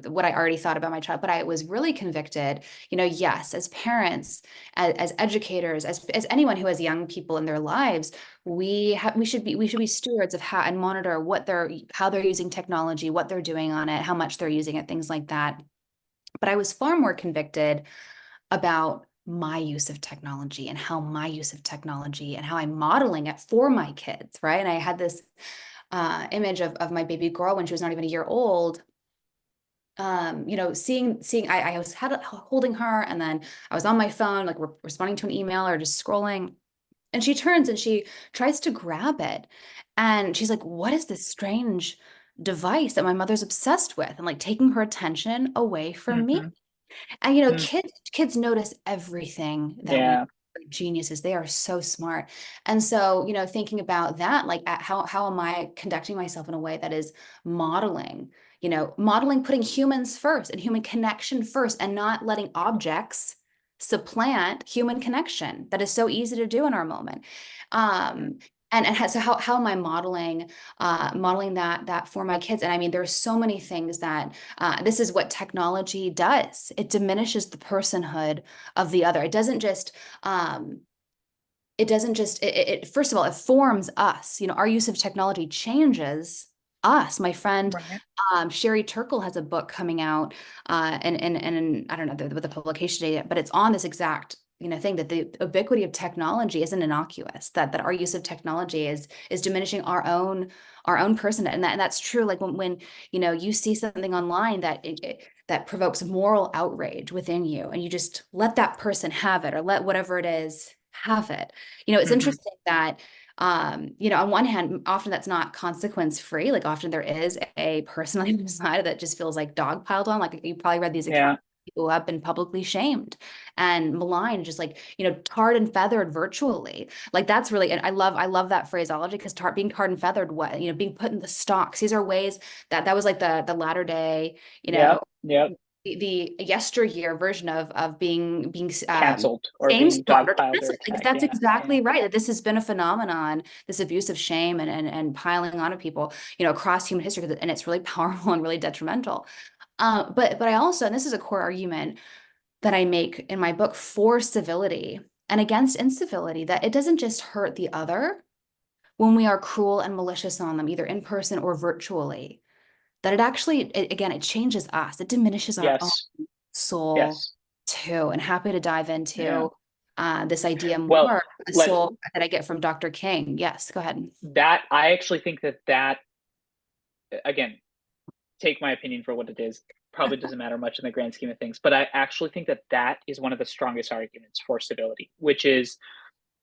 what I already thought about my child, but I was really convicted, yes, as parents, as educators, as anyone who has young people in their lives, we should be stewards of how and monitor how they're using technology, what they're doing on it, how much they're using it, things like that. But I was far more convicted about my use of technology and how my use of technology and how I'm modeling it for my kids, right? And I had this image of my baby girl when she was not even a year old. Seeing I was holding her, and then I was on my phone, like responding to an email or just scrolling, and she turns and she tries to grab it, and she's like, "What is this strange device that my mother's obsessed with?" And like taking her attention away from me. Hmm. And Hmm. kids notice everything that we Yeah. geniuses. They are so smart. And so, thinking about that, like how am I conducting myself in a way that is modeling, modeling putting humans first and human connection first, and not letting objects supplant human connection that is so easy to do in our moment. Um, so how am I modeling that for my kids? And I mean, there's so many things that this is what technology does. It diminishes the personhood of the other. Um, first of all, it forms us. Our use of technology changes us. My friend Right. Sherry Turkle has a book coming out, and I don't know the publication date, but it's on this exact thing, that the ubiquity of technology isn't innocuous. That our use of technology is diminishing our own person, and that's true. Like when you see something online that provokes moral outrage within you, and you just let that person have it, or let whatever it is have it. It's Hmm. interesting that on one hand, often that's not consequence free. Like often there is a person on the other side that just feels like dog piled on. Like you probably read these Yeah. accounts of people who have been publicly shamed and maligned, just like, tarred and feathered virtually. Like that's really, and I love that phraseology, because being tarred and feathered, what, being put in the stocks. These are ways that was like the latter day, Yep. Yep. the yesteryear version of being Canceled or shame being stormed or dogpiled or canceled. attacked. That's Yeah. Yeah. exactly right. That this has been a phenomenon, this abuse of shame and piling on of people, across human history, and it's really powerful and really detrimental. But I also, and this is a core argument that I make in my book for civility and against incivility, that it doesn't just hurt the other when we are cruel and malicious on them, either in person or virtually, that it actually, again, it changes us. It diminishes our own Yes. soul Yes. too. And happy to dive Yeah. into this idea Well, more, the soul that I get from Dr. King. Yes, go ahead. I actually think that again, take my opinion for what it is. Probably doesn't matter much in the grand scheme of things, but I actually think that is one of the strongest arguments for civility, which is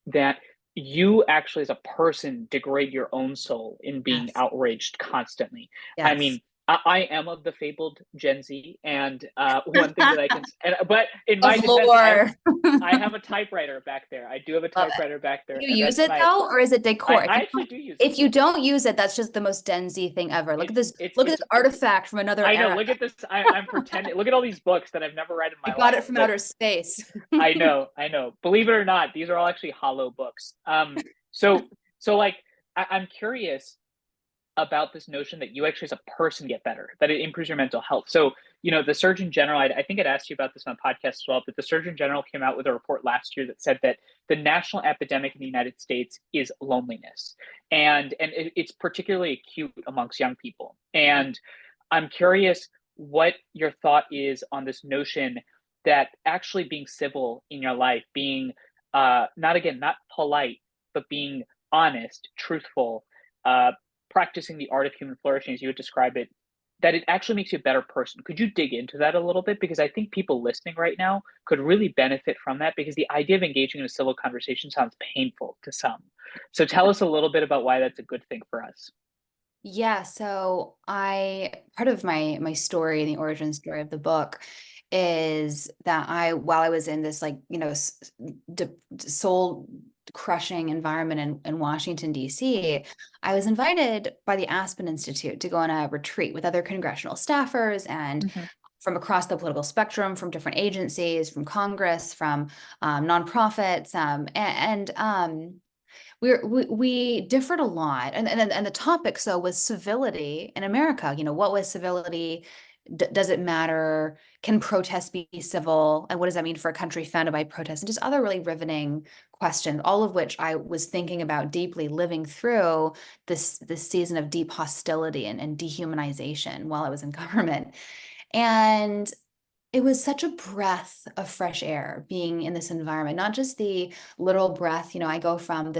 that you actually as a person degrade your own soul in being Yes. outraged constantly. I Yes. mean, I am of the fabled Gen Z, and one thing that I can, but in my defense, I have a typewriter back there. I do have a typewriter back there, Do and you use that's it though, or is it decor? I actually do use it. If you don't use it, that's just the most Gen Z thing ever. Look at this. Look at this artifact from another I know. era. Look at this. I'm pretending. Look at all these books that I've never read in my I life. got it from outer space. I know. Believe it or not, these are all actually hollow books. So like, I'm curious about this notion that you actually as a person get better, that it improves your mental health. So, the Surgeon General, I think I'd asked you about this on a podcast as well, but the Surgeon General came out with a report last year that said that the national epidemic in the United States is loneliness. And it's particularly acute amongst young people. And I'm curious what your thought is on this notion that actually being civil in your life, being not polite, but being honest, truthful, practicing the art of human flourishing, as you would describe it, that it actually makes you a better person. Could you dig into that a little bit? Because I think people listening right now could really benefit from that, because the idea of engaging in a civil conversation sounds painful to some. So tell us a little bit about why that's a good thing for us. Yeah, so part of my story, the origin story of the book, is that while I was in this soul crushing environment in Washington, D.C., I was invited by the Aspen Institute to go on a retreat with other congressional staffers and from across the political spectrum, from different agencies, from Congress, from nonprofits, we differed a lot, and the topic was civility in America. What was civility? Does it matter? Can protest be civil? And what does that mean for a country founded by protest? And just other really riveting questions, all of which I was thinking about deeply, living through this season of deep hostility and dehumanization while I was in government. And it was such a breath of fresh air being in this environment, not just the literal breath. I go from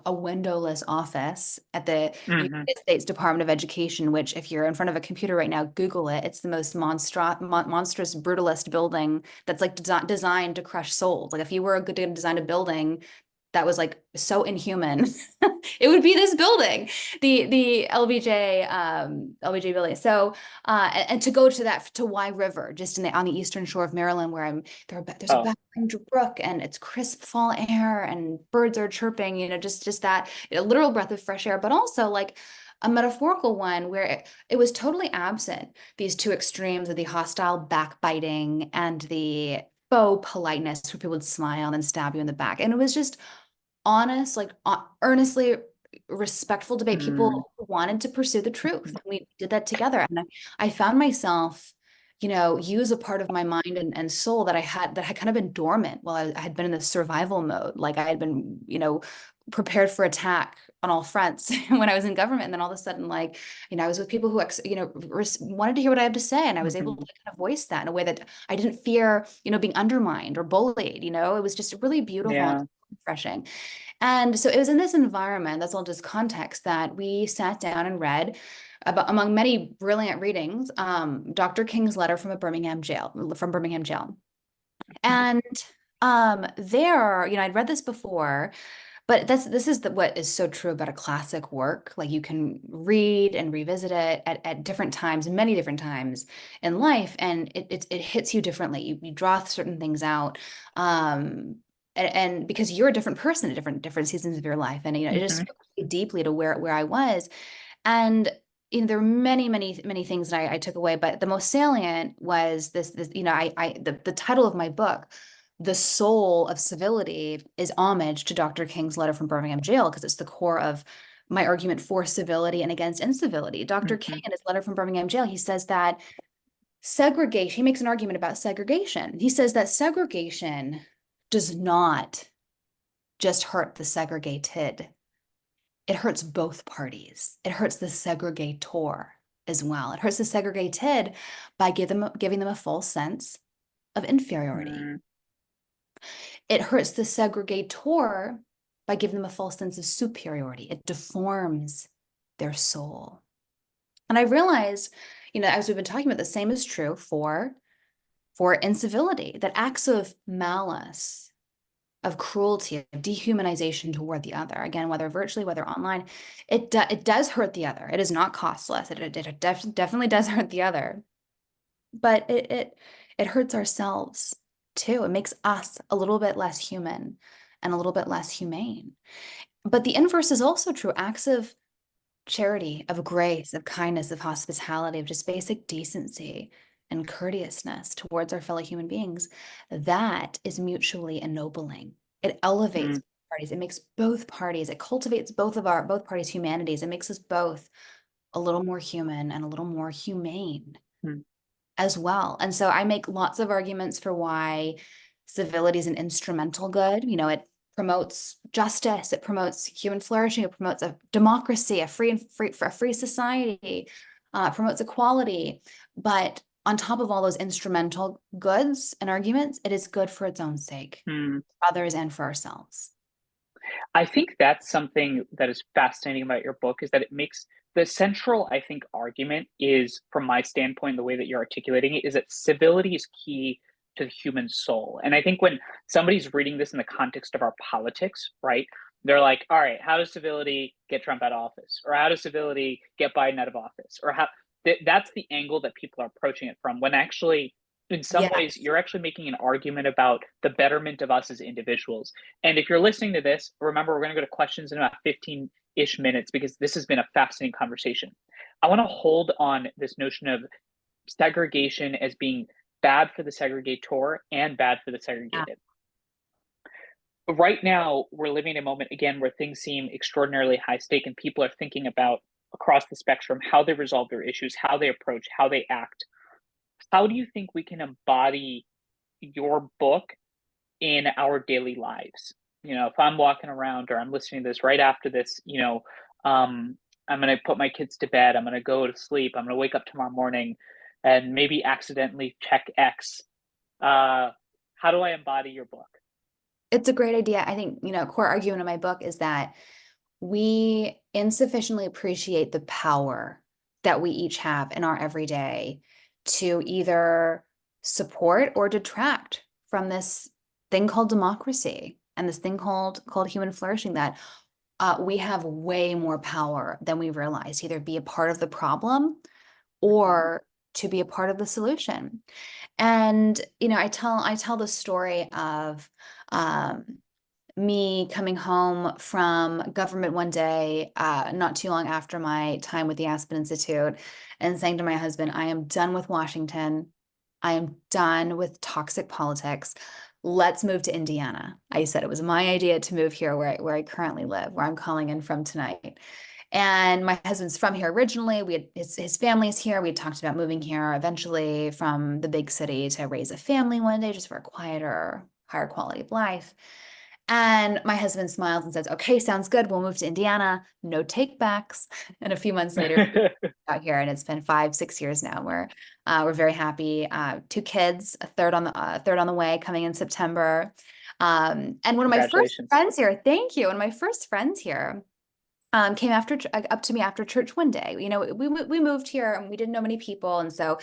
a windowless office at the United States Department of Education, which if you're in front of a computer right now, Google it. It's the most monstrous, brutalist building that's designed to crush souls. Like if you were a good to design a building that was so inhuman, it would be this building, the LBJ building. So, and to go to Wye River, just on the eastern shore of Maryland, where there's a backwind brook and it's crisp fall air and birds are chirping, just that literal breath of fresh air, but also a metaphorical one where it was totally absent, these two extremes of the hostile backbiting and the faux politeness where people would smile and stab you in the back. And it was just honest, earnestly respectful debate. People wanted to pursue the truth. We did that together. And I found myself, use a part of my mind and soul that had kind of been dormant while I had been in this survival mode. Like I had been, prepared for attack on all fronts when I was in government. And then all of a sudden, I was with people who, wanted to hear what I had to say. And I was able to kind of voice that in a way that I didn't fear, being undermined or bullied. It was just really beautiful and refreshing. And so it was in this environment, that's all just context, that we sat down and read about, among many brilliant readings, Dr. King's letter from Birmingham jail. And there, I'd read this before, but this is what is so true about a classic work. You can read and revisit it at different times, many different times in life, and it hits you differently. You draw certain things out. And because you're a different person at different seasons of your life, and it just spoke deeply to where I was, and there were many things that I took away, but the most salient was this the title of my book, The Soul of Civility, is homage to Dr. King's letter from Birmingham jail, because it's the core of my argument for civility and against incivility. Dr. King, in his letter from Birmingham jail, he says that segregation, he makes an argument about segregation. He says that segregation does not just hurt the segregated. It hurts both parties. It hurts the segregator as well. It hurts the segregated by giving them a false sense of inferiority. It hurts the segregator by giving them a false sense of superiority. It deforms their soul. And I realized, as we've been talking about, the same is true for incivility, that acts of malice, of cruelty, of dehumanization toward the other, again, whether virtually, whether online, it does hurt the other. It is not costless. It definitely does hurt the other, but it hurts ourselves too. It makes us a little bit less human and a little bit less humane. But the inverse is also true. Acts of charity, of grace, of kindness, of hospitality, of just basic decency and courteousness towards our fellow human beings, that is mutually ennobling. It elevates parties. It makes both parties, it cultivates both parties' humanities. It makes us both a little more human and a little more humane as well. And so I make lots of arguments for why civility is an instrumental good. It promotes justice, it promotes human flourishing, it promotes a democracy, a free society, promotes equality. But on top of all those instrumental goods and arguments, it is good for its own sake, for others and for ourselves. I think that's something that is fascinating about your book, is that it makes the central, I think, argument is, from my standpoint, the way that you're articulating it, is that civility is key to the human soul. And I think when somebody's reading this in the context of our politics, right, they're like, all right, how does civility get Trump out of office? Or how does civility get Biden out of office? Or how that's the angle that people are approaching it from, when actually, in some ways, you're actually making an argument about the betterment of us as individuals. And if you're listening to this, remember, we're going to go to questions in about 15-ish minutes, because this has been a fascinating conversation. I want to hold on this notion of segregation as being bad for the segregator and bad for the segregated. But right now, we're living in a moment, again, where things seem extraordinarily high stake, and people are thinking about, across the spectrum, how they resolve their issues, how they approach, how they act. How do you think we can embody your book in our daily lives? If I'm walking around or I'm listening to this right after this, I'm going to put my kids to bed, I'm going to go to sleep, I'm going to wake up tomorrow morning and maybe accidentally check X. How do I embody your book? It's a great idea. I think, a core argument in my book is that we insufficiently appreciate the power that we each have in our everyday to either support or detract from this thing called democracy and this thing called human flourishing, that we have way more power than we realize to either be a part of the problem or to be a part of the solution. And, I tell the story of me coming home from government one day, not too long after my time with the Aspen Institute, and saying to my husband, I am done with Washington. I am done with toxic politics. Let's move to Indiana. I said it was my idea to move here where I currently live, where I'm calling in from tonight. And my husband's from here originally. We had his family's here. We had talked about moving here eventually from the big city to raise a family one day, just for a quieter, higher quality of life. And my husband smiles and says, okay, sounds good. We'll move to Indiana. No take backs. And a few months later, out here, and it's been 5-6 years now. We're very happy. 2 kids, a third on the way, coming in September. And one of my first friends here, thank you. One of my first friends here came up to me after church one day. We moved here and we didn't know many people, and so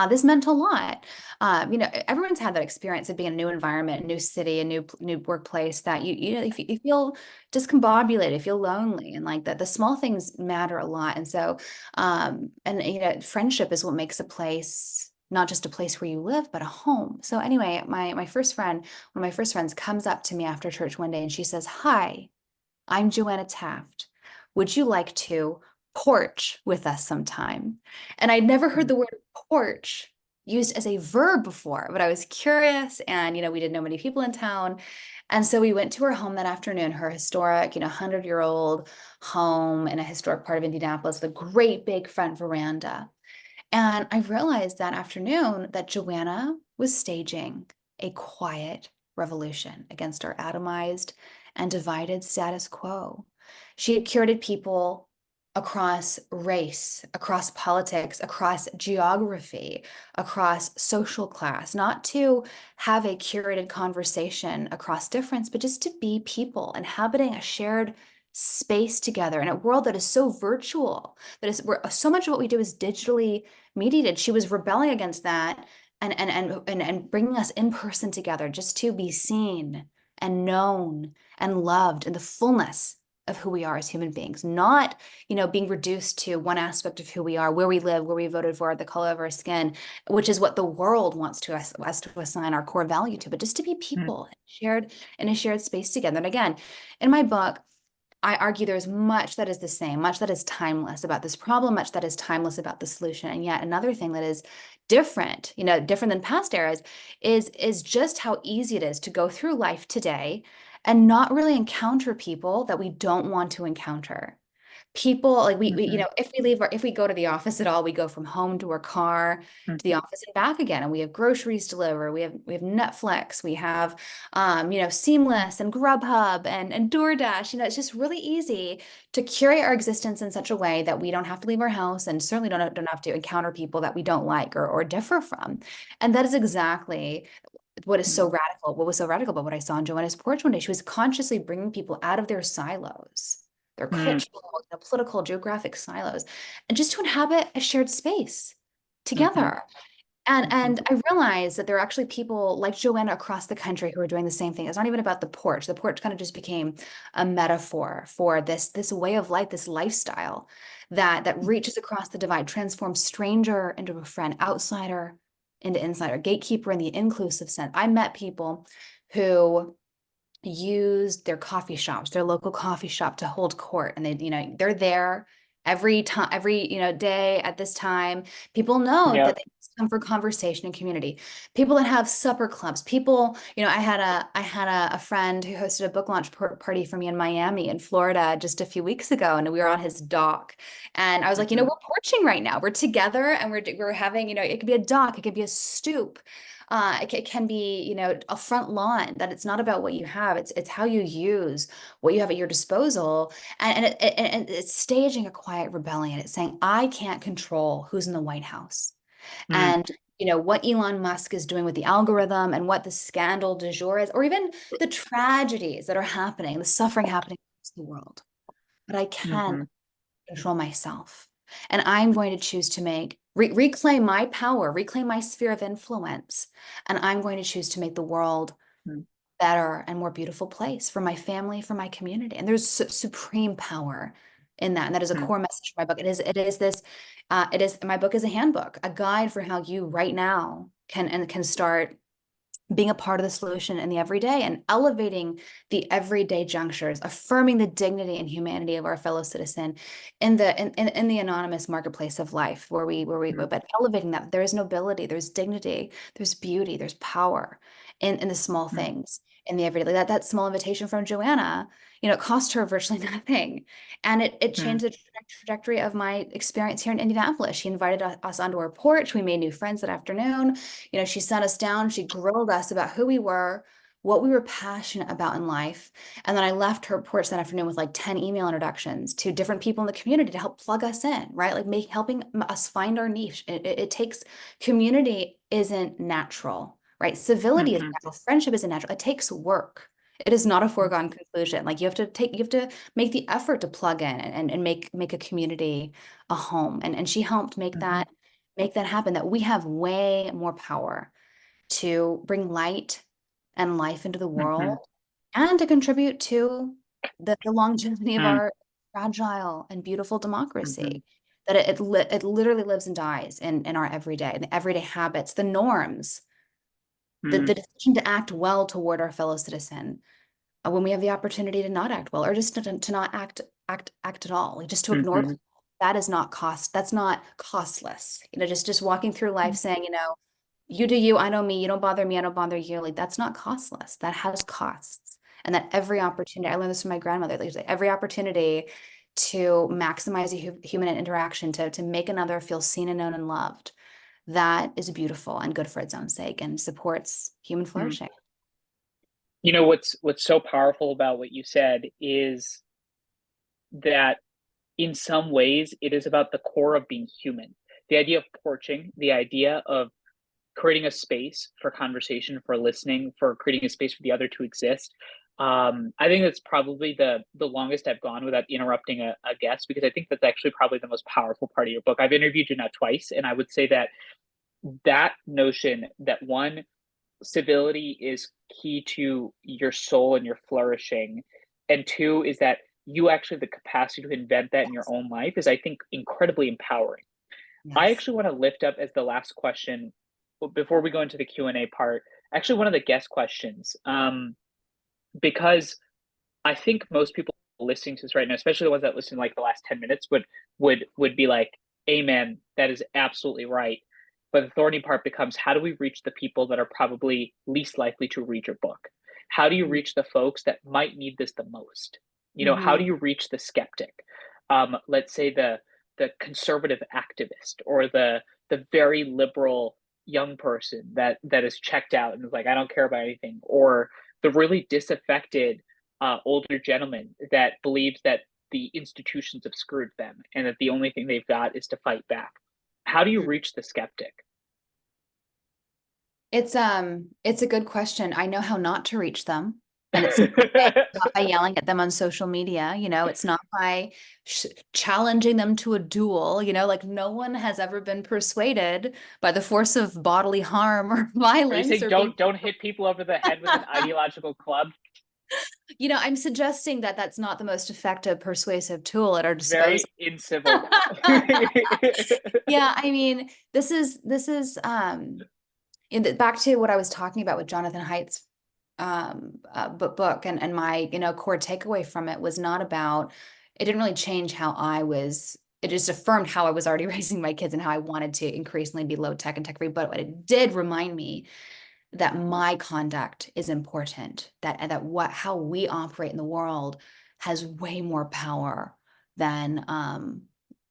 this meant a lot. Everyone's had that experience of being in a new environment, a new city, a new workplace, that you feel discombobulated, you feel lonely, and like that the small things matter a lot. And so friendship is what makes a place not just a place where you live, but a home. So anyway, one of my first friends comes up to me after church one day and she says, "Hi, I'm Joanna Taft. Would you like to porch with us sometime?" And I'd never heard the word porch used as a verb before, but I was curious, and, we didn't know many people in town. And so we went to her home that afternoon, her historic, 100-year-old home in a historic part of Indianapolis, with a great big front veranda. And I realized that afternoon that Joanna was staging a quiet revolution against our atomized and divided status quo. She had curated people across race, across politics, across geography, across social class, not to have a curated conversation across difference, but just to be people inhabiting a shared space together in a world that is so virtual, that is where so much of what we do is digitally mediated. She was rebelling against that and bringing us in person together just to be seen and known and loved in the fullness of who we are as human beings, not, being reduced to one aspect of who we are, where we live, where we voted for, the color of our skin, which is what the world wants us to assign our core value to, but just to be people in a shared space together. And again, in my book, I argue there's much that is the same, much that is timeless about this problem, much that is timeless about the solution. And yet another thing that is different, different than past eras is just how easy it is to go through life today and not really encounter people that we don't want to encounter. People like if we go to the office at all, we go from home to our car to the office and back again, and we have groceries delivered, we have Netflix, we have Seamless and Grubhub and DoorDash. It's just really easy to curate our existence in such a way that we don't have to leave our house and certainly don't have to encounter people that we don't like or differ from. And that is exactly what was so radical about what I saw on Joanna's porch one day. She was consciously bringing people out of their silos, their cultural, political, geographic silos, and just to inhabit a shared space together. And I realized that there are actually people like Joanna across the country who are doing the same thing. It's not even about the porch. The porch kind of just became a metaphor for this way of life, this lifestyle that reaches across the divide, transforms stranger into a friend, outsider into insider, gatekeeper in the inclusive sense. I met people who use their coffee shops, their local coffee shop, to hold court, and they're there every time, every day at this time. People know that they come for conversation and community. People that have supper clubs. People, I had a friend who hosted a book launch party for me in Miami, in Florida, just a few weeks ago, and we were on his dock, and I was like, we're porching right now. We're together, and we're having, it could be a dock, it could be a stoop. It can be, a front lawn. That it's not about what you have. It's how you use what you have at your disposal. And it's staging a quiet rebellion. It's saying, I can't control who's in the White House. And what Elon Musk is doing with the algorithm, and what the scandal du jour is, or even the tragedies that are happening, the suffering happening across the world. But I can control myself. And I'm going to choose to reclaim my power, reclaim my sphere of influence. And I'm going to choose to make the world better and more beautiful place for my family, for my community. And there's supreme power in that. And that is a core message of my book. My book is a handbook, a guide for how you right now can start being a part of the solution in the everyday, and elevating the everyday junctures, affirming the dignity and humanity of our fellow citizen in the anonymous marketplace of life, but elevating that. There is nobility, there's dignity, there's beauty, there's power in the small things, in the everyday. That small invitation from Joanna, it cost her virtually nothing, and it changed the trajectory of my experience here in Indianapolis. She invited us onto her porch. We made new friends that afternoon. She sat us down, she grilled us about who we were, what we were passionate about in life. And then I left her porch that afternoon with like 10 email introductions to different people in the community to help plug us in, right? Like helping us find our niche. It takes, community isn't natural, right? Civility is natural. Friendship isn't natural. It takes work. It is not a foregone conclusion. Like you have to make the effort to plug in and make a community a home. And she helped make that happen, that we have way more power to bring light and life into the world, and to contribute to the longevity of our fragile and beautiful democracy. That it literally lives and dies in our everyday, the everyday habits, the norms, the decision to act well toward our fellow citizen when we have the opportunity to not act well, or just to not act at all, like just to ignore people. That's not costless. Just walking through life saying, you do you, I know me, you don't bother me, I don't bother you. Like that's not costless. That has costs. And that every opportunity, I learned this from my grandmother, like every opportunity to maximize a human interaction, to make another feel seen and known and loved, that is beautiful and good for its own sake and supports human flourishing. What's so powerful about what you said is that in some ways, it is about the core of being human. The idea of porching, the idea of creating a space for conversation, for listening, for creating a space for the other to exist. I think that's probably the longest I've gone without interrupting a guest, because I think that's actually probably the most powerful part of your book. I've interviewed you now twice, and I would say that that notion that one, civility is key to your soul and your flourishing, and two is that you actually have the capacity to invent that in your own life, is, I think, incredibly empowering. I Yes. actually want to lift up as the last question, before we go into the Q&A part, actually one of the guest questions, because I think most people listening to this right now, especially the ones that listen like the last 10 minutes, would be like, amen, that is absolutely right. But the thorny part becomes, how do we reach the people that are probably least likely to read your book? How do you reach the folks that might need this the most? You know, how Mm-hmm. do you reach the skeptic? Let's say the conservative activist, or the very liberal young person that is checked out and is like, I don't care about anything, or the really disaffected older gentleman that believes that the institutions have screwed them and that the only thing they've got is to fight back. How do you reach the skeptic? It's a good question. I know how not to reach them. And it's not by yelling at them on social media, it's not by challenging them to a duel, like no one has ever been persuaded by the force of bodily harm or Are you violence saying or being don't hit people over the head with an ideological club? I'm suggesting that that's not the most effective persuasive tool at our disposal. Very incivil. Yeah, I mean, this is back to what I was talking about with Jonathan Haidt's book, and my core takeaway from it was not about, it didn't really change how I was, it just affirmed how I was already raising my kids and how I wanted to increasingly be low tech and tech free. But what it did remind me that my conduct is important, that how we operate in the world has way more power than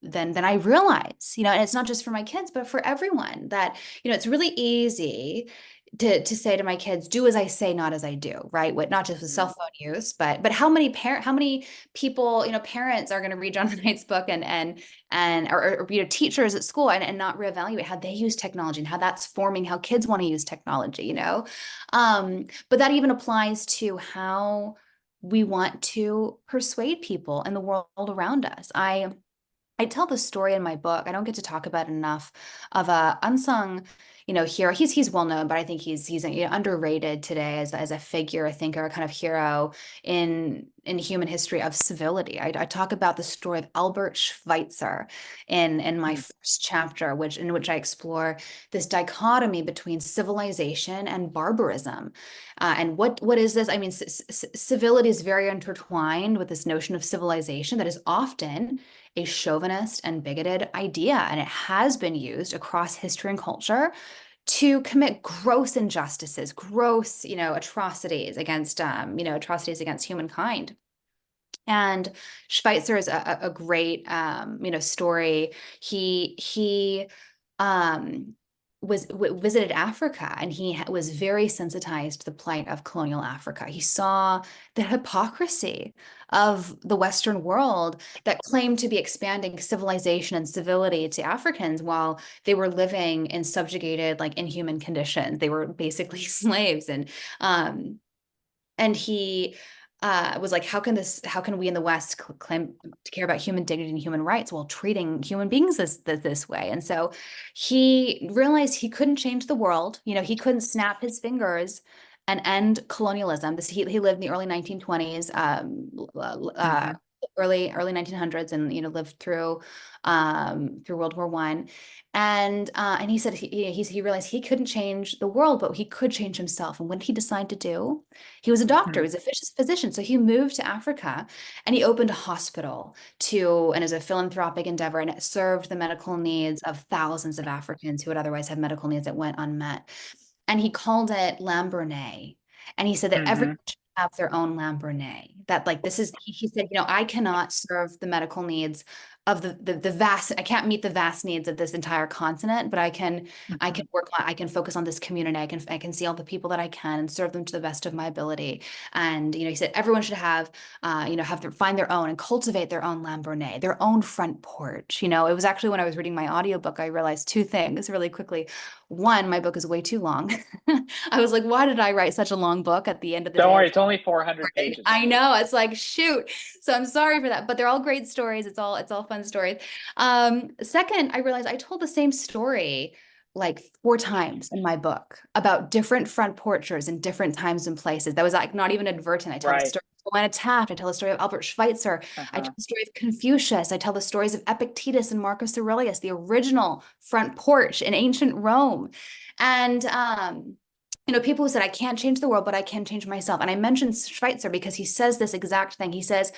than I realize, and it's not just for my kids, but for everyone. That, it's really easy to say to my kids, do as I say, not as I do, right? What, not just with cell phone use, but how many people, parents are going to read Jonathan Haidt's book or teachers at school and not reevaluate how they use technology and how that's forming how kids want to use technology, but that even applies to how we want to persuade people in the world around us. I tell the story in my book. I don't get to talk about it enough, of a unsung, hero. He's well known, but I think he's underrated today as a figure, I think, or a kind of hero in human history of civility. I talk about the story of Albert Schweitzer in my first chapter, in which I explore this dichotomy between civilization and barbarism. And what is this? I mean, civility is very intertwined with this notion of civilization that is often a chauvinist and bigoted idea, and it has been used across history and culture to commit gross injustices, gross, atrocities against humankind. And Schweitzer is a great, story. He visited Africa, and he was very sensitized to the plight of colonial Africa. He saw the hypocrisy of the Western world that claimed to be expanding civilization and civility to Africans while they were living in subjugated, like, inhuman conditions. They were basically slaves, and he was like, how can we in the West claim to care about human dignity and human rights while treating human beings this way? And so he realized he couldn't change the world. He couldn't snap his fingers and end colonialism. He lived in the early 1920s, early 1900s, and lived through World War I. And he said he realized he couldn't change the world, but he could change himself. And what did he decide to do? He was a doctor, he was a physician. So he moved to Africa, and he opened a hospital and as a philanthropic endeavor, and it served the medical needs of thousands of Africans who would otherwise have medical needs that went unmet. And he called it Lambernet. And he said that everyone should have their own Lambernet. That, like, this is, he said, I cannot serve the medical needs the vast, I can't meet the vast needs of this entire continent, but I can I can focus on this community. I can see all the people that I can and serve them to the best of my ability. And, you know, he said everyone should have, you know, find their own and cultivate their own Lamborghini, their own front porch. You know, it was actually when I was reading my audiobook, I realized two things really quickly. One, my book is way too long. I was like, why did I write such a long book at the end of the day? Don't worry, it's only 400 pages. I know, it's like, shoot. So I'm sorry for that, but they're all great stories. It's all fun stories. Second, I realized I told the same story like 4 times in my book about different front porches in different times and places. That was like not even advertent. I tell the story of Joanna Taft. I tell the story of Albert Schweitzer. I tell the story of Confucius. I tell the stories of Epictetus and Marcus Aurelius, the original front porch in ancient Rome. And, you know, people who said, I can't change the world, but I can change myself. And I mentioned Schweitzer because he says this exact thing. He says,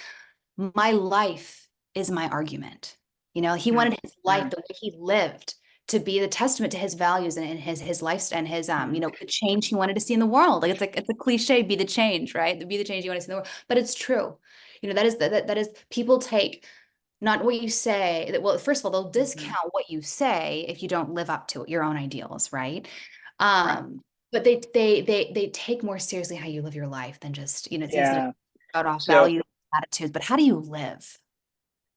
my life is my argument. You know, he wanted his life, the way he lived, to be the testament to his values and his lifestyle and his, you know, the change he wanted to see in the world. Like it's a cliche, be the change, right? Be the change you want to see in the world. But it's true. You know, that is people take not what you say. Well, first of all, they'll discount what you say if you don't live up to your own ideals, right? But they take more seriously how you live your life than just, you know, it's easy to start off values, attitudes, but how do you live?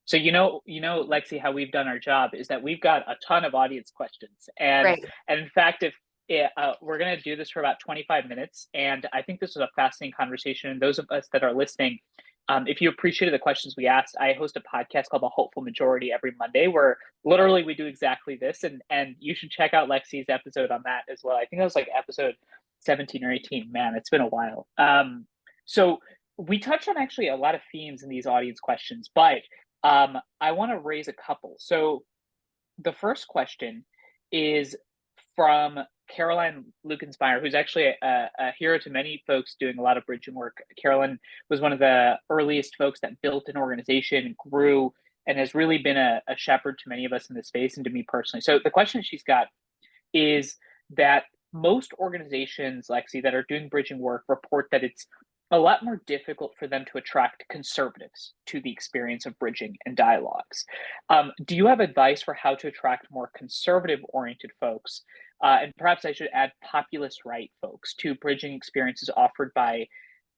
So, Lexi, how we've done our job is that we've got a ton of audience questions. And in fact, if we're going to do this for about 25 minutes, and I think this was a fascinating conversation. And those of us that are listening, if you appreciated the questions we asked, I host a podcast called The Hopeful Majority every Monday, where literally we do exactly this. And you should check out Lexi's episode on that as well. I think that was like episode 17 or 18. Man, it's been a while. So we touched on actually a lot of themes in these audience questions, but I want to raise a couple. So the first question is from Caroline Lukenspire, who's actually a hero to many folks doing a lot of bridging work. Caroline was one of the earliest folks that built an organization, grew, and has really been a shepherd to many of us in this space and to me personally. So the question she's got is that most organizations, Lexi, that are doing bridging work report that it's a lot more difficult for them to attract conservatives to the experience of bridging and dialogues. Do you have advice for how to attract more conservative-oriented folks, and perhaps I should add populist right folks, to bridging experiences offered by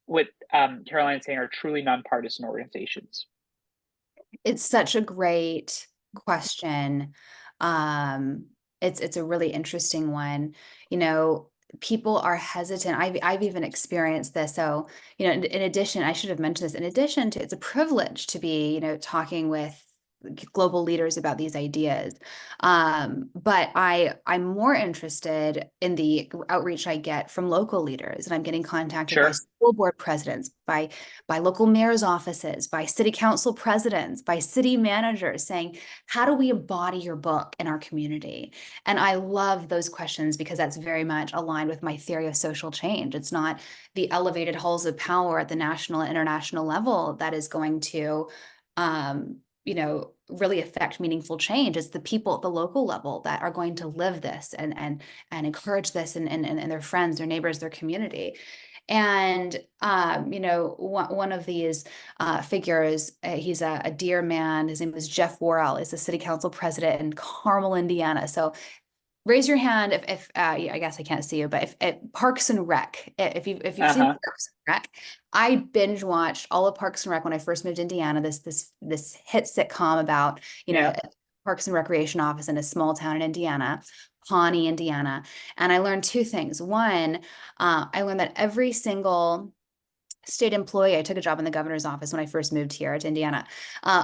what Caroline is saying are truly nonpartisan organizations? It's such a great question. It's a really interesting one. You know, people are hesitant. I've even experienced this. So, you know, in addition, I should have mentioned this, in addition to, it's a privilege to be, you know, talking with global leaders about these ideas. But I'm more interested in the outreach I get from local leaders, and I'm getting contacted by school board presidents, by local mayor's offices, by city council presidents, by city managers saying, how do we embody your book in our community? And I love those questions because that's very much aligned with my theory of social change. It's not the elevated halls of power at the national and international level that is going to you know, really affect meaningful change. It's the people at the local level that are going to live this and encourage this and their friends, their neighbors, their community. And, you know, one of these figures, he's a dear man. His name is Jeff Worrell, is the city council president in Carmel, Indiana. So raise your hand if I guess I can't see you, but if Parks and Rec, if you've seen Parks and Rec, I binge watched all of Parks and Rec when I first moved to Indiana. This hit sitcom about, you know, Parks and Recreation office in a small town in Indiana, Pawnee, Indiana, and I learned 2 things. One, I learned that every single state employee, I took a job in the governor's office when I first moved here to Indiana.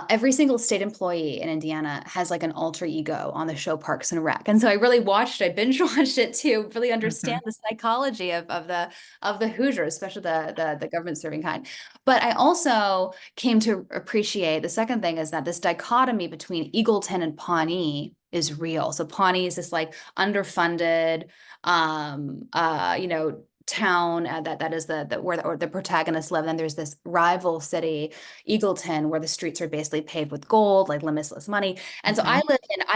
Every single state employee in Indiana has like an alter ego on the show Parks and Rec. And so I really I binge watched it to really understand the psychology of the Hoosiers, especially the government serving kind. But I also came to appreciate the second thing is that this dichotomy between Eagleton and Pawnee is real. So Pawnee is this like underfunded, you know, town that is where the protagonists live. And there's this rival city, Eagleton, where the streets are basically paved with gold, like limitless money. And so I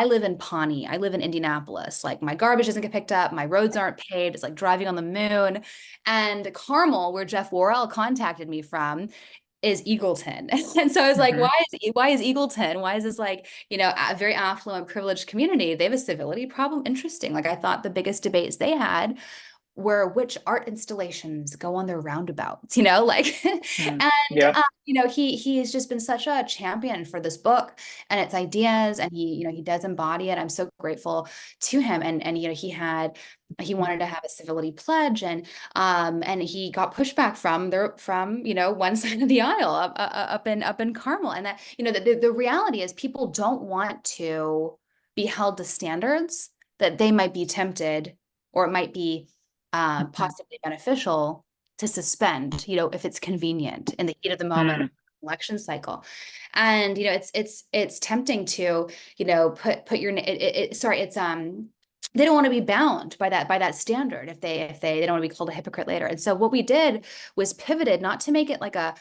live in Pawnee. I live in Indianapolis. Like my garbage doesn't get picked up, my roads aren't paved. It's like driving on the moon. And Carmel, where Jeff Worrell contacted me from, is Eagleton. And so I was like, why is Eagleton? Why is this like, a very affluent, privileged community? They have a civility problem. Interesting. Like I thought the biggest debates they had were which art installations go on their roundabouts, like, Mm. and, Yeah. he has just been such a champion for this book and its ideas, and he does embody it. I'm so grateful to him. And, he wanted to have a civility pledge, and he got pushback from one side of the aisle up in Carmel. And that, the reality is people don't want to be held to standards that they might be tempted, or it might be possibly beneficial to suspend, if it's convenient in the heat of the moment, election cycle. And, it's tempting to, put your, they don't want to be bound by that standard if they don't want to be called a hypocrite later. And so what we did was pivoted, not to make it like a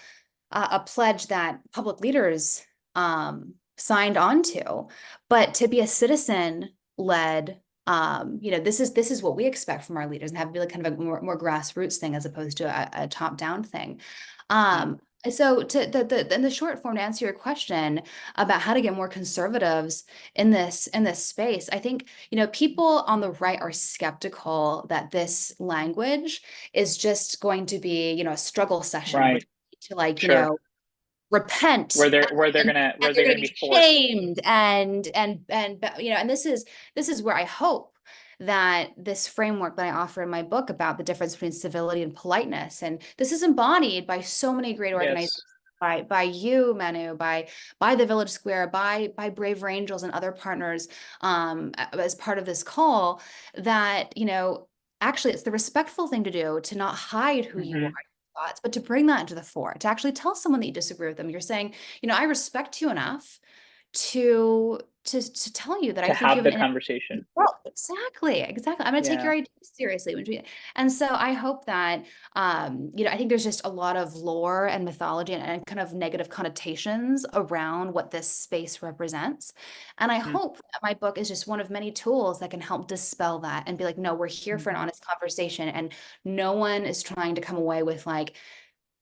pledge that public leaders signed on to, but to be a citizen led. This is what we expect from our leaders, and have to be like kind of a more grassroots thing as opposed to a top down thing. So in the short form, to answer your question about how to get more conservatives in this space, I think, people on the right are skeptical that this language is just going to be, a struggle session Right. to repent, where they're gonna be forced. shamed, and this is where I hope that this framework that I offer in my book about the difference between civility and politeness, and this is embodied by so many great organizations, by you, Manu, by the Village Square, by Braver Angels and other partners, as part of this call, that actually it's the respectful thing to do, to not hide who you are, thoughts, but to bring that into the fore, to actually tell someone that you disagree with them. You're saying, I respect you enough to tell you that I think have you the have conversation. Well, exactly. I'm going to take your ideas seriously. And so I hope that, I think there's just a lot of lore and mythology and kind of negative connotations around what this space represents. And I hope that my book is just one of many tools that can help dispel that and be like, no, we're here for an honest conversation, and no one is trying to come away with like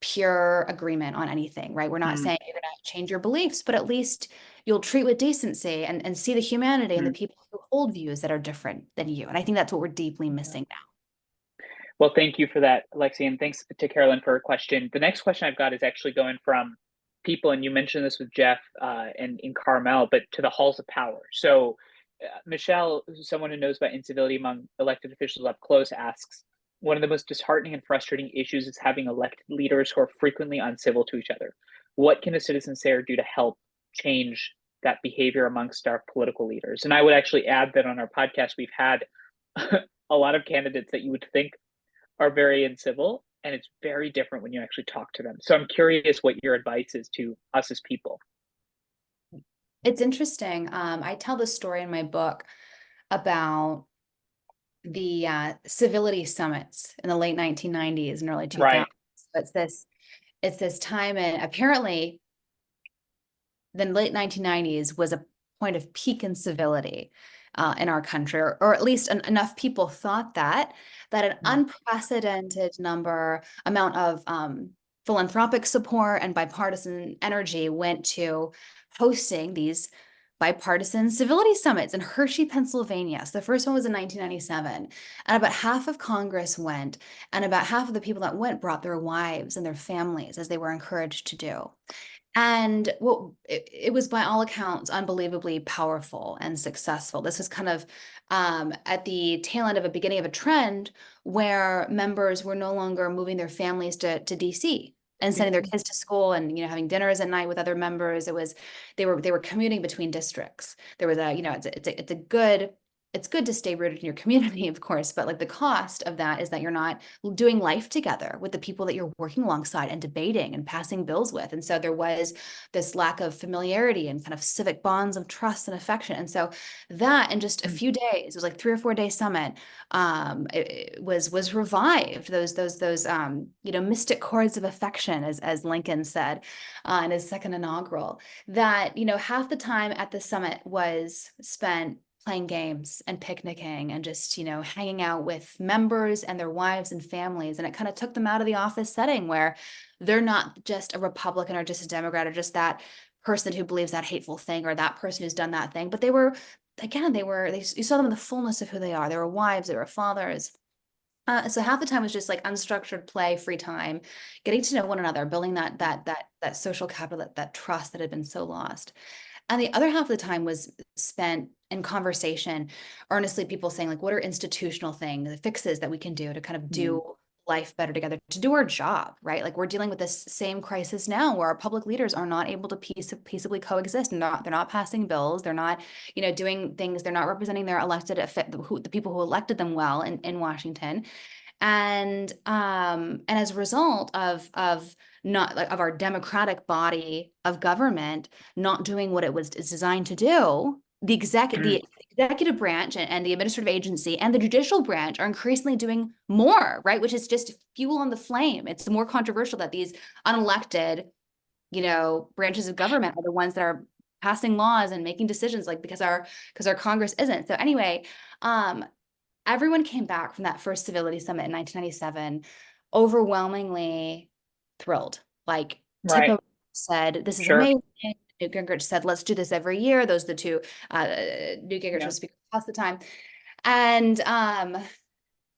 pure agreement on anything, right? We're not saying you're going to change your beliefs, but at least you'll treat with decency and see the humanity and the people who hold views that are different than you. And I think that's what we're deeply missing now. Well, thank you for that, Lexi, and thanks to Carolyn for her question. The next question I've got is actually going from people, and you mentioned this with Jeff and in Carmel, but to the halls of power. So Michelle, someone who knows about incivility among elected officials up close, asks, one of the most disheartening and frustrating issues is having elected leaders who are frequently uncivil to each other. What can a citizen say or do to help change that behavior amongst our political leaders? And I would actually add that on our podcast, we've had a lot of candidates that you would think are very incivil, and it's very different when you actually talk to them. So I'm curious what your advice is to us as people. It's interesting. I tell this story in my book about the civility summits in the late 1990s and early 2000s. Right. It's this time, and apparently the late 1990s was a point of peak incivility in our country, or at least enough people thought that an unprecedented amount of philanthropic support and bipartisan energy went to hosting these bipartisan civility summits in Hershey, Pennsylvania. So the first one was in 1997, and about half of Congress went, and about half of the people that went brought their wives and their families, as they were encouraged to do. And it was, by all accounts, unbelievably powerful and successful. This was kind of at the tail end of a beginning of a trend where members were no longer moving their families to DC and sending their kids to school and having dinners at night with other members. They were commuting between districts. There was it's good to stay rooted in your community, of course, but like the cost of that is that you're not doing life together with the people that you're working alongside and debating and passing bills with. And so there was this lack of familiarity and kind of civic bonds of trust and affection. And so that, in just a few days, it was like 3 or 4 day summit, it was revived. Those mystic chords of affection, as Lincoln said in his second inaugural, that half the time at the summit was spent playing games and picnicking and just, hanging out with members and their wives and families. And it kind of took them out of the office setting where they're not just a Republican or just a Democrat or just that person who believes that hateful thing or that person who's done that thing, but they were, again, you saw them in the fullness of who they are. They were wives, they were fathers. So half the time was just like unstructured play, free time, getting to know one another, building that social capital, that trust that had been so lost. And the other half of the time was spent in conversation, earnestly people saying like, what are institutional things, the fixes that we can do to kind of do life better together, to do our job, right? Like we're dealing with this same crisis now where our public leaders are not able to peaceably coexist. They're not passing bills. They're not, doing things. They're not representing their elected, the people who elected them well in Washington. And as a result of not like of our democratic body of government not doing what it was designed to do, the executive branch and the administrative agency and the judicial branch are increasingly doing more, right? Which is just fuel on the flame. It's more controversial that these unelected, branches of government are the ones that are passing laws and making decisions, like because our Congress isn't. So anyway, everyone came back from that first Civility Summit in 1997 overwhelmingly thrilled. Like Right. Tipo said, this is Sure. amazing. Newt Gingrich said, let's do this every year. Those are the two. Newt Gingrich was Speaker of the House at the time. And,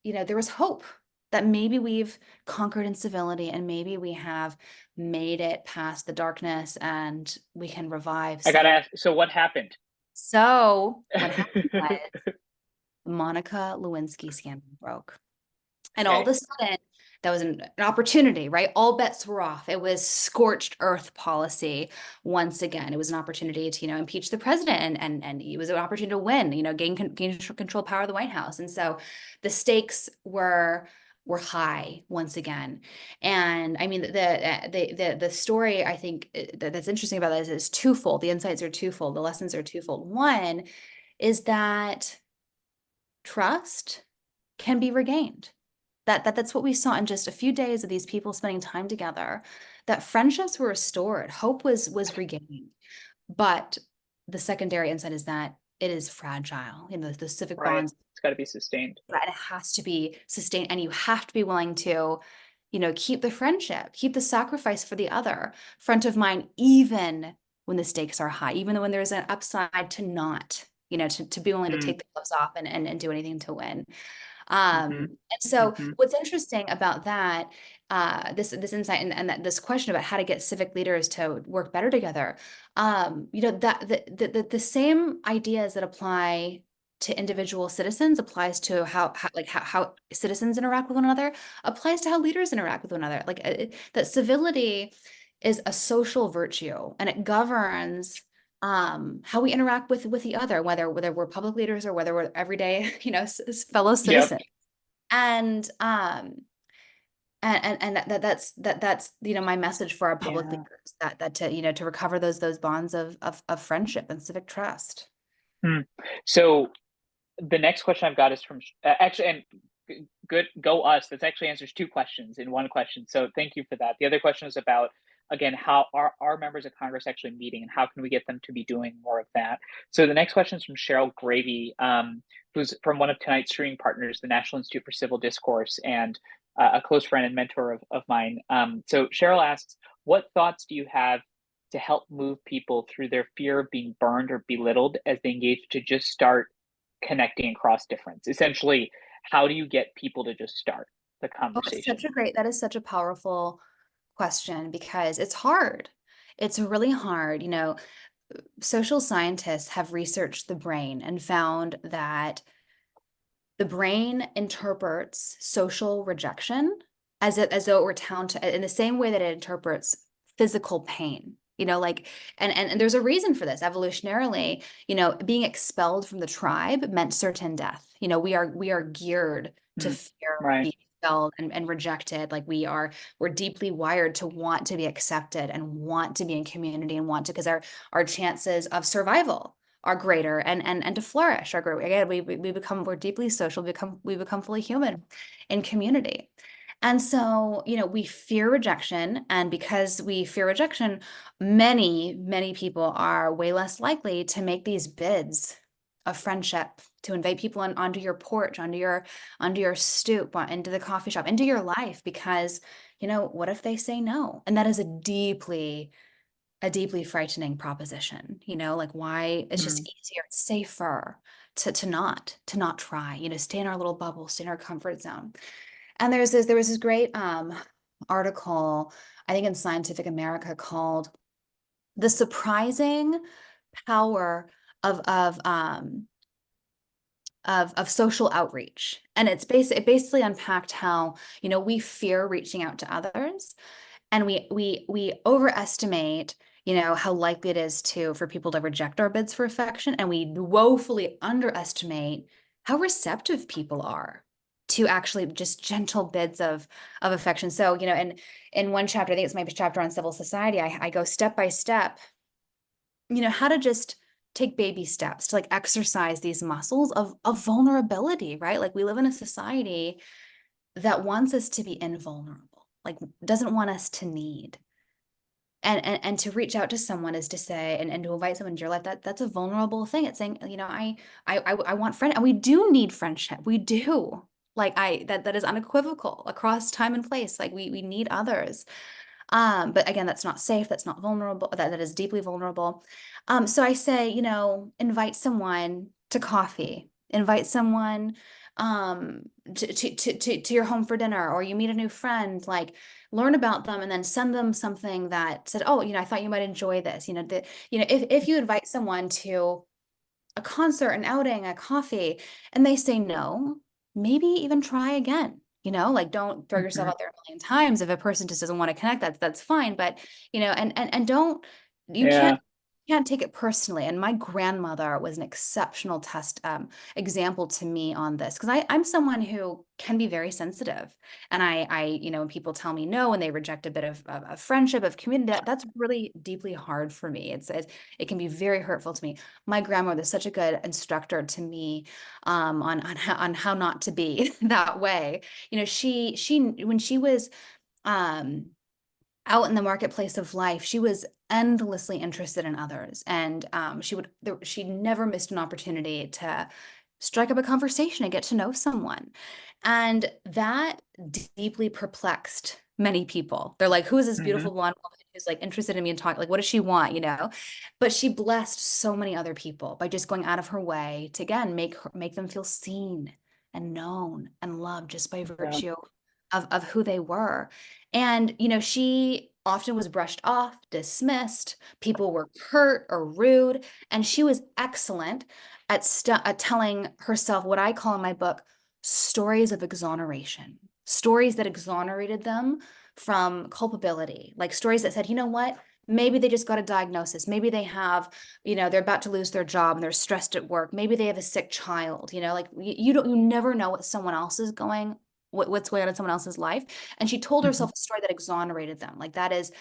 there was hope that maybe we've conquered incivility and maybe we have made it past the darkness and we can revive. I gotta ask, so what happened? So what happened was the Monica Lewinsky scandal broke. And all of a sudden, that was an opportunity, right? All bets were off. It was scorched earth policy once again. It was an opportunity to, impeach the president, and it was an opportunity to win, gain control power of the White House. And so the stakes were high once again. And I mean, the story I think that's interesting about this is twofold. The insights are twofold. The lessons are twofold. One is that trust can be regained. That's what we saw in just a few days of these people spending time together, that friendships were restored, hope was regained. But the secondary insight is that it is fragile. The civic bonds. It's got to be sustained. And it has to be sustained, and you have to be willing to, keep the friendship, keep the sacrifice for the other front of mind, even when the stakes are high, even when there's an upside to not, to be willing to take the gloves off and do anything to win. And so what's interesting about that, this insight and that this question about how to get civic leaders to work better together, that the same ideas that apply to individual citizens applies to how citizens interact with one another, applies to how leaders interact with one another. Like that civility is a social virtue, and it governs how we interact with the other, whether we're public leaders or whether we're everyday, fellow citizens. And that's my message for our public leaders, that to recover those bonds of friendship and civic trust. So the next question I've got is from actually, and good, go us. That actually answers two questions in one question. So thank you for that. The other question is about, again, how are members of Congress actually meeting, and how can we get them to be doing more of that? So the next question is from Cheryl Gravy, who's from one of tonight's streaming partners, the National Institute for Civil Discourse, and a close friend and mentor of mine. So Cheryl asks, what thoughts do you have to help move people through their fear of being burned or belittled as they engage to just start connecting across difference? Essentially, how do you get people to just start the conversation? That is such a powerful question, because it's hard. It's really hard. Social scientists have researched the brain and found that the brain interprets social rejection as though it were in the same way that it interprets physical pain. And there's a reason for this. Evolutionarily, being expelled from the tribe meant certain death. We are geared to fear being expelled and rejected. Like we're deeply wired to want to be accepted and want to be in community and want to, because our chances of survival are greater and to flourish are greater. Again, we're deeply social, we become fully human in community. And so, we fear rejection. And because we fear rejection, many, many people are way less likely to make these bids of friendship, to invite people onto your porch, onto your stoop, into the coffee shop, into your life, because what if they say no? And that is a deeply frightening proposition, like why it's just easier, it's safer to not try, stay in our little bubble, stay in our comfort zone. And there was this great article, I think in Scientific America, called "The Surprising Power of Social Outreach." And it basically unpacked how, we fear reaching out to others, and we overestimate, how likely it is for people to reject our bids for affection, and we woefully underestimate how receptive people are to actually just gentle bids of affection. So, in one chapter, I think it's my chapter on civil society, I go step by step, how to just take baby steps to like exercise these muscles of vulnerability, right? Like we live in a society that wants us to be invulnerable, like doesn't want us to need. And to reach out to someone is to say, and to invite someone into your life, that's a vulnerable thing. It's saying, I want friend, and we do need friendship. We do. Like that is unequivocal across time and place. Like we need others. But again, that's not safe. That's not vulnerable. That is deeply vulnerable. So I say, invite someone to coffee, invite someone to your home for dinner, or you meet a new friend, like learn about them and then send them something that said, oh, I thought you might enjoy this. If you invite someone to a concert, an outing, a coffee, and they say no, maybe even try again. Like don't throw yourself out there a million times. If a person just doesn't want to connect, that's fine. But and don't, you can't take it personally. And my grandmother was an exceptional example to me on this, because I'm someone who can be very sensitive, and I when people tell me no and they reject a bit of friendship, of community, that's really deeply hard for me. It can be very hurtful to me. My grandmother is such a good instructor to me on how not to be that way. She when she was out in the marketplace of life, she was endlessly interested in others, and she never missed an opportunity to strike up a conversation and get to know someone. And that deeply perplexed many people. They're like, who is this beautiful blonde woman who's like interested in me and talking, like, what does she want, But she blessed so many other people by just going out of her way to, again, make them feel seen and known and loved just by virtue of who they were. And, she often was brushed off, dismissed, people were hurt or rude, and she was excellent at telling herself what I call in my book stories of exoneration, stories that exonerated them from culpability, like stories that said, you know what? Maybe they just got a diagnosis. Maybe they have, they're about to lose their job and they're stressed at work. Maybe they have a sick child, like you never know what someone else is what's going on in someone else's life. And she told herself a story that exonerated them. Like that's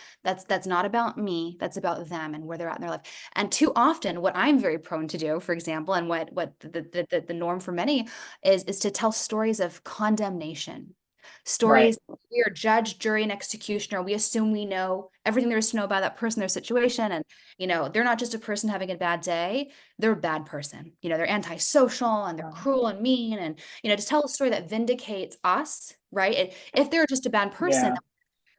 not about me. That's about them and where they're at in their life. And too often, what I'm very prone to do, for example, and what the norm for many is to tell stories of condemnation. Stories, we are judge, jury, and executioner. We assume we know everything there is to know about that person, their situation. And, they're not just a person having a bad day, they're a bad person. They're antisocial and they're cruel and mean. And, to tell a story that vindicates us, right? If they're just a bad person, then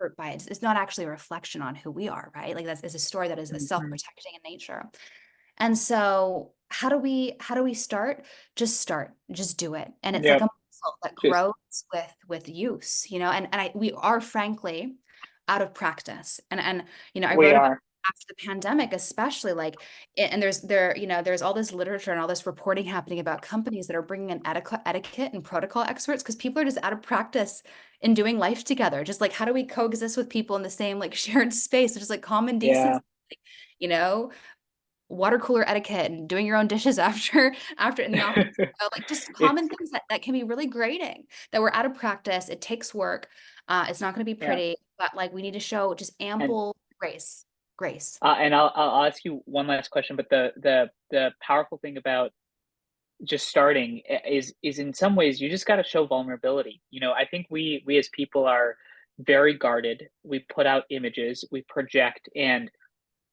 we're hurt by it. It's not actually a reflection on who we are, right? Like that's a story that is self-protecting in nature. And so how do we start? Just do it. And it's like a muscle that grows with use, and we are frankly out of practice. And I wrote about after the pandemic, especially and there's all this literature and all this reporting happening about companies that are bringing in etiquette and protocol experts, because people are just out of practice in doing life together. Just like, how do we coexist with people in the same shared space? Just like common decency, water cooler etiquette and doing your own dishes after in the office, just common things that can be really grating, that we're out of practice. It takes work. It's not going to be pretty, but we need to show just ample grace. And I'll ask you one last question, but the powerful thing about just starting is in some ways you just got to show vulnerability. I think we as people are very guarded. We put out images, we project, and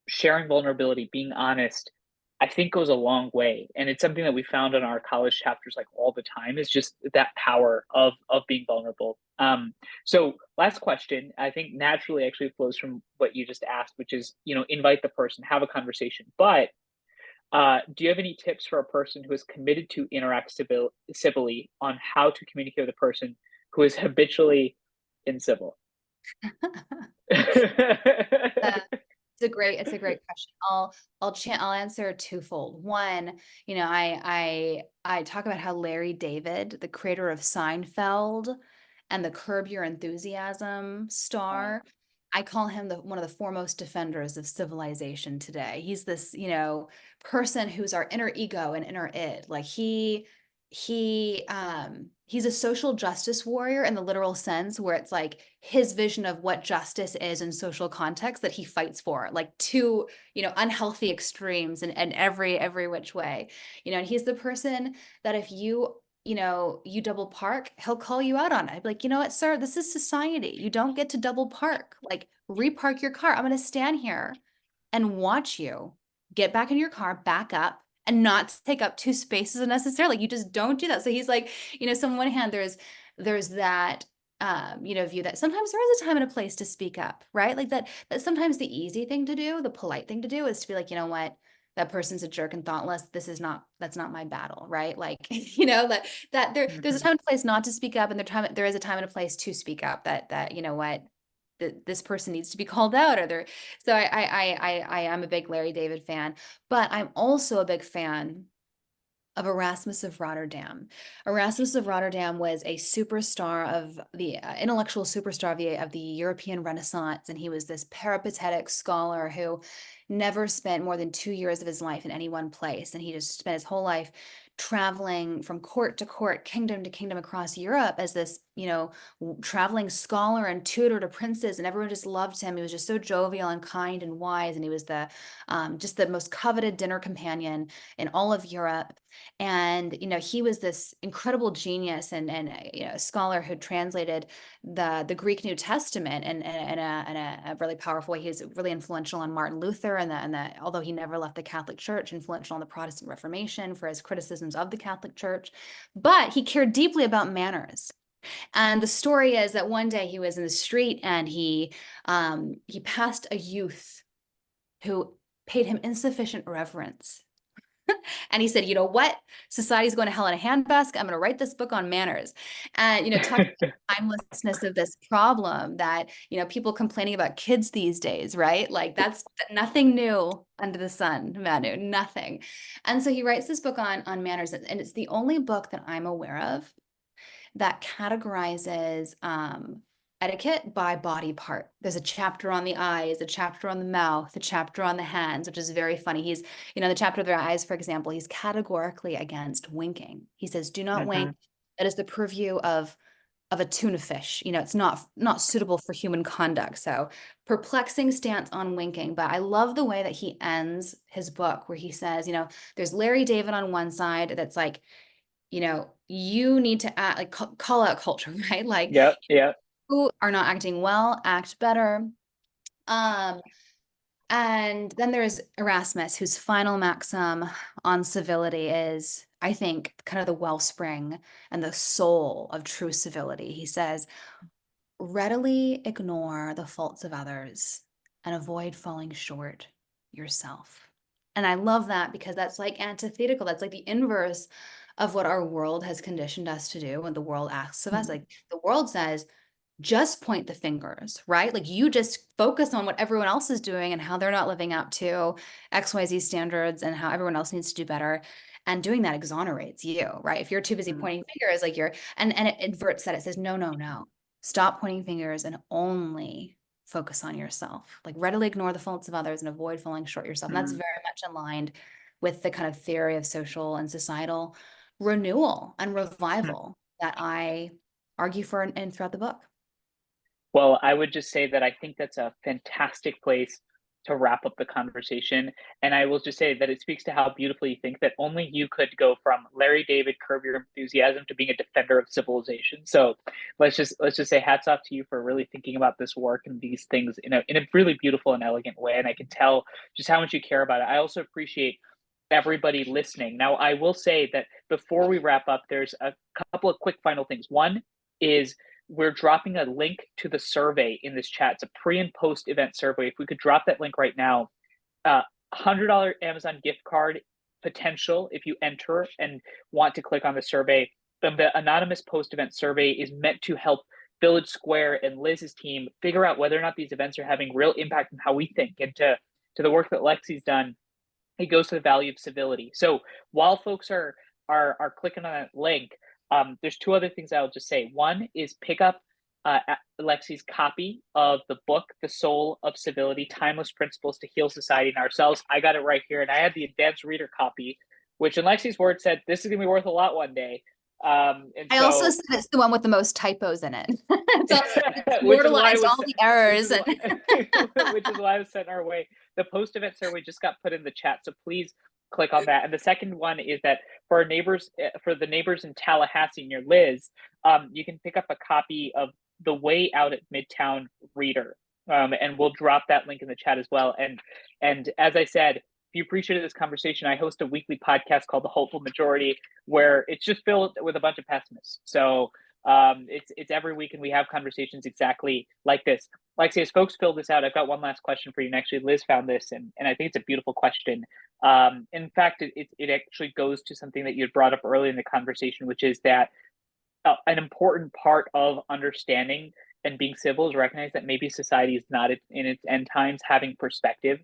sharing vulnerability, being honest, I think goes a long way. And it's something that we found in our college chapters all the time, is just that power of being vulnerable. So last question, I think naturally actually flows from what you just asked, which is, invite the person, have a conversation. But do you have any tips for a person who is committed to interact civilly on how to communicate with a person who is habitually incivil? It's a great question. I'll answer twofold. One, I talk about how Larry David, the creator of Seinfeld and the Curb Your Enthusiasm star, I call him one of the foremost defenders of civilization today. He's this, person who's our inner ego and inner id. Like he's a social justice warrior in the literal sense, where it's like his vision of what justice is in social context that he fights for, like two, unhealthy extremes in every which way. And he's the person that if you double park, he'll call you out on it. I'd be like, you know what, sir, this is society. You don't get to double park. Like, repark your car. I'm going to stand here and watch you get back in your car, back up, and not take up two spaces unnecessarily. You just don't do that. So he's like, so on one hand, there's that view that sometimes there is a time and a place to speak up, right? Like that sometimes the easy thing to do, the polite thing to do, is to be like, you know what, that person's a jerk and thoughtless. That's not my battle, right? Like, there's a time and a place not to speak up, and there is a time and a place to speak up. That you know what, this person needs to be called out, so I am a big Larry David fan, but I'm also a big fan of Erasmus of Rotterdam. Erasmus of Rotterdam was a superstar of the intellectual superstar of the European Renaissance, and he was this peripatetic scholar who never spent more than 2 years of his life in any one place, and he just spent his whole life traveling from court to court, kingdom to kingdom across Europe as this, traveling scholar and tutor to princes, and everyone just loved him. He was just so jovial and kind and wise, and he was just the most coveted dinner companion in all of Europe. And he was this incredible genius and a scholar who translated the Greek New Testament in a really powerful way. He was really influential on Martin Luther, and although he never left the Catholic Church, influential on the Protestant Reformation for his criticisms of the Catholic Church. But he cared deeply about manners. And the story is that one day he was in the street, and he passed a youth who paid him insufficient reverence. And he said, you know what? Society's going to hell in a handbasket. I'm going to write this book on manners. And, talk about the timelessness of this problem that, people complaining about kids these days, right? Like that's nothing new under the sun, Manu, nothing. And so he writes this book on manners. And it's the only book that I'm aware of that categorizes etiquette by body part. There's a chapter on the eyes, a chapter on the mouth, a chapter on the hands, which is very funny. He's, the chapter of their eyes, for example, he's categorically against winking. He says, do not wink. That is the purview of a tuna fish. It's not suitable for human conduct. So perplexing stance on winking. But I love the way that he ends his book, where he says, there's Larry David on one side that's like, you need to act, like call out culture, right? Like, yeah. Who are not acting well, act better. And then there's Erasmus, whose final maxim on civility is, I think, kind of the wellspring and the soul of true civility. He says, readily ignore the faults of others and avoid falling short yourself. And I love that, because that's like antithetical. That's like the inverse of what our world has conditioned us to do. When the world asks of us, like the world says, just point the fingers, right? Like you just focus on what everyone else is doing and how they're not living up to XYZ standards and how everyone else needs to do better. And doing that exonerates you, right? If you're too busy pointing fingers, like and it inverts that. It says, no, stop pointing fingers and only focus on yourself. Like readily ignore the faults of others and avoid falling short yourself. And that's very much aligned with the kind of theory of social and societal renewal and revival that I argue for and throughout the book. Well, I would just say that I think that's a fantastic place to wrap up the conversation. And I will just say that it speaks to how beautifully you think that only you could go from Larry David, Curb Your Enthusiasm, to being a defender of civilization. So let's just say hats off to you for really thinking about this work and these things in a really beautiful and elegant way. And I can tell just how much you care about it. I also appreciate everybody listening. Now, I will say that before we wrap up, there's a couple of quick final things. One is we're dropping a link to the survey in this chat. It's a pre and post event survey. If we could drop that link right now, $100 Amazon gift card potential if you enter and want to click on the survey. The anonymous post event survey is meant to help Village Square and Liz's team figure out whether or not these events are having real impact on how we think. And to the work that Lexi's done, it goes to the value of civility. So while folks are clicking on that link, there's two other things I'll just say. One is pick up Lexi's copy of the book, The Soul of Civility, Timeless Principles to Heal Society and Ourselves. I got it right here, and I had the advanced reader copy, which in Lexi's words said, this is going to be worth a lot one day. I also said it's the one with the most typos in it. It's immortalized all the errors. Which is why I was sent our way. The post-event survey just got put in the chat, so please click on that. And the second one is that for our neighbors, for the neighbors in Tallahassee near Liz, you can pick up a copy of The Way Out at Midtown Reader, and we'll drop that link in the chat as well. And as I said, if you appreciated this conversation, I host a weekly podcast called The Hopeful Majority, where it's just filled with a bunch of pessimists. So it's every week, and we have conversations exactly like this. Lexi, as folks fill this out, I've got one last question for you. And actually, Liz found this, and I think it's a beautiful question. In fact, it actually goes to something that you had brought up early in the conversation, which is that an important part of understanding and being civil is recognize that maybe society is not in its end times having perspective.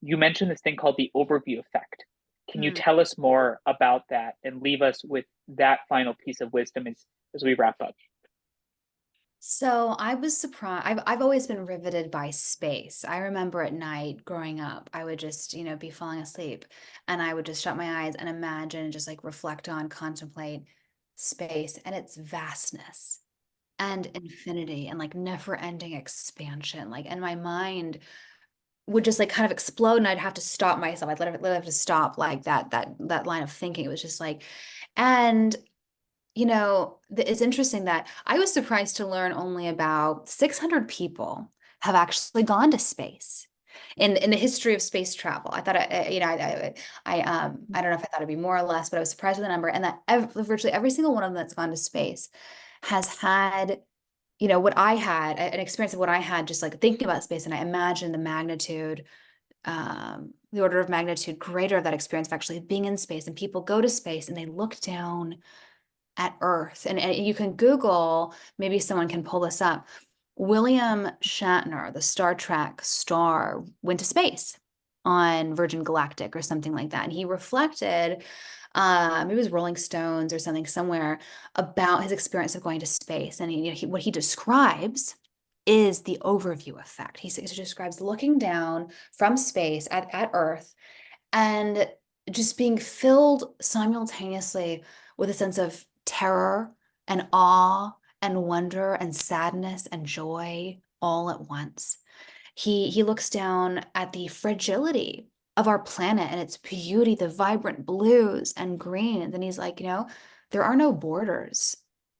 You mentioned this thing called the overview effect. Can you tell us more about that and leave us with that final piece of wisdom as we wrap up? So I was surprised. I've always been riveted by space. I remember at night growing up, I would just, be falling asleep, and I would just shut my eyes and imagine and just like reflect on, contemplate space and its vastness and infinity and like never ending expansion. Like, and my mind would just like kind of explode, and I'd have to stop myself. I'd literally have to stop like that line of thinking. It was just like, and it's interesting that I was surprised to learn only about 600 people have actually gone to space in the history of space travel. I thought, I don't know if I thought it'd be more or less, but I was surprised with the number, and that virtually every single one of them that's gone to space has had, what I had, an experience of what I had, just like thinking about space, and I imagine the magnitude, the order of magnitude greater of that experience of actually being in space. And people go to space and they look down at Earth, and you can Google, maybe someone can pull this up. William Shatner, the Star Trek star, went to space on Virgin Galactic or something like that, and he reflected, maybe it was Rolling Stones or something somewhere, about his experience of going to space. And what he describes is the overview effect. He describes looking down from space at Earth and just being filled simultaneously with a sense of terror and awe and wonder and sadness and joy all at once. He looks down at the fragility of our planet and its beauty, the vibrant blues and greens. And then he's like, there are no borders.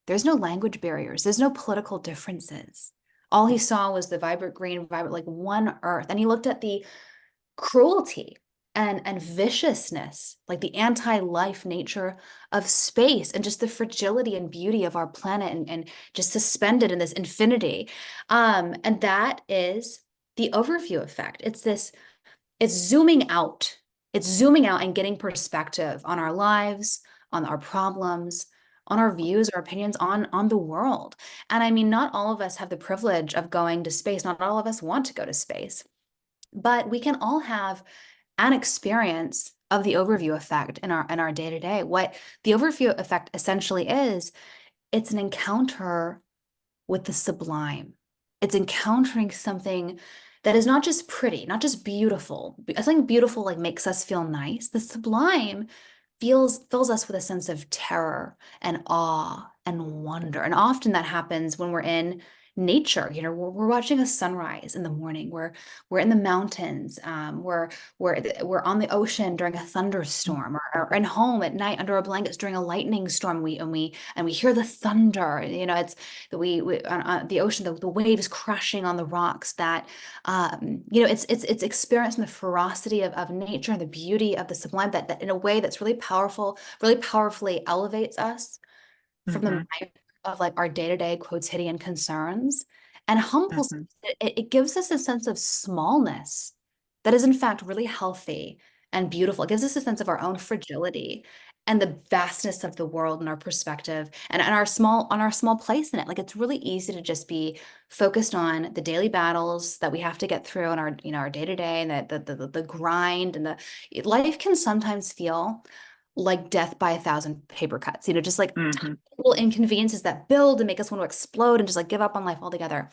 There's no language barriers. There's no political differences. All he saw was the vibrant green, like one Earth. And he looked at the cruelty and viciousness, like the anti-life nature of space, and just the fragility and beauty of our planet, and just suspended in this infinity. And that is the overview effect. It's zooming out. It's zooming out and getting perspective on our lives, on our problems, on our views or opinions on the world. And I mean, not all of us have the privilege of going to space. Not all of us want to go to space, but we can all have an experience of the overview effect in our day-to-day. What the overview effect essentially is, it's an encounter with the sublime. It's encountering something that is not just pretty, not just beautiful. Something beautiful like makes us feel nice. The sublime fills us with a sense of terror and awe and wonder. And often that happens when we're in nature. We're watching a sunrise in the morning. We're in the mountains. We're on the ocean during a thunderstorm, or in home at night under our blankets during a lightning storm. We hear the thunder. It's on the ocean, the waves crashing on the rocks. That it's experiencing the ferocity of nature and the beauty of the sublime. That in a way that's really powerful, really powerfully elevates us from the of like our day-to-day quotidian concerns and humbles Mhm. us. It gives us a sense of smallness that is in fact really healthy and beautiful. It gives us a sense of our own fragility and the vastness of the world and our perspective and our small place in it. Like it's really easy to just be focused on the daily battles that we have to get through in our, you know, our day-to-day, and the grind and the life can sometimes feel like death by a thousand paper cuts, you know, just like Mhm. little inconveniences that build and make us want to explode and just like give up on life altogether.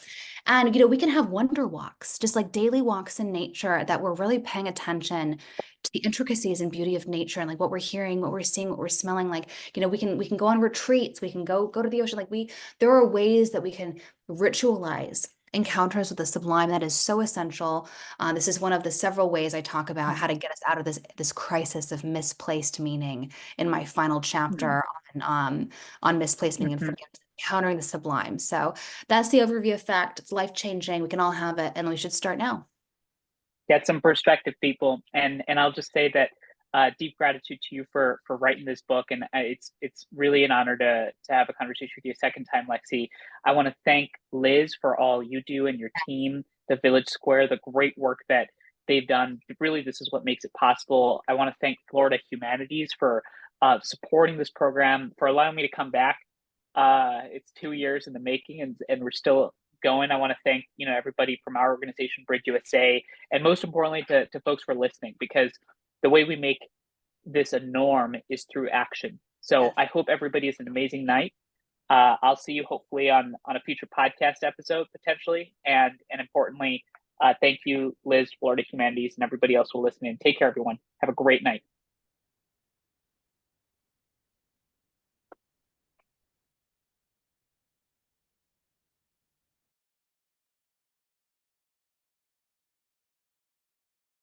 And, you know, we can have wonder walks, just like daily walks in nature that we're really paying attention to the intricacies and beauty of nature and like what we're hearing, what we're seeing, what we're smelling. Like, you know, we can go on retreats, we can go to the ocean. Like there are ways that we can ritualize encounters with the sublime that is so essential. This is one of the several ways I talk about how to get us out of this crisis of misplaced meaning in my final chapter on misplaced meaning and Mhm. forgiveness, encountering the sublime. So that's the overview effect. It's life-changing. We can all have it, and we should start now. Get some perspective, people. And I'll just say that deep gratitude to you for writing this book, and it's really an honor to have a conversation with you a second time, Lexi. I want to thank Liz for all you do and your team, the Village Square, the great work that they've done. Really, this is what makes it possible. I want to thank Florida Humanities for supporting this program, for allowing me to come back. It's 2 years in the making, and we're still going. I want to thank everybody from our organization, Bridge USA, and most importantly to folks for listening, because the way we make this a norm is through action. So Yes. I hope everybody has an amazing night. I'll see you hopefully on a future podcast episode potentially, and importantly, thank you, Liz, Florida Humanities, and everybody else who will listen in. Take care, everyone. Have a great night.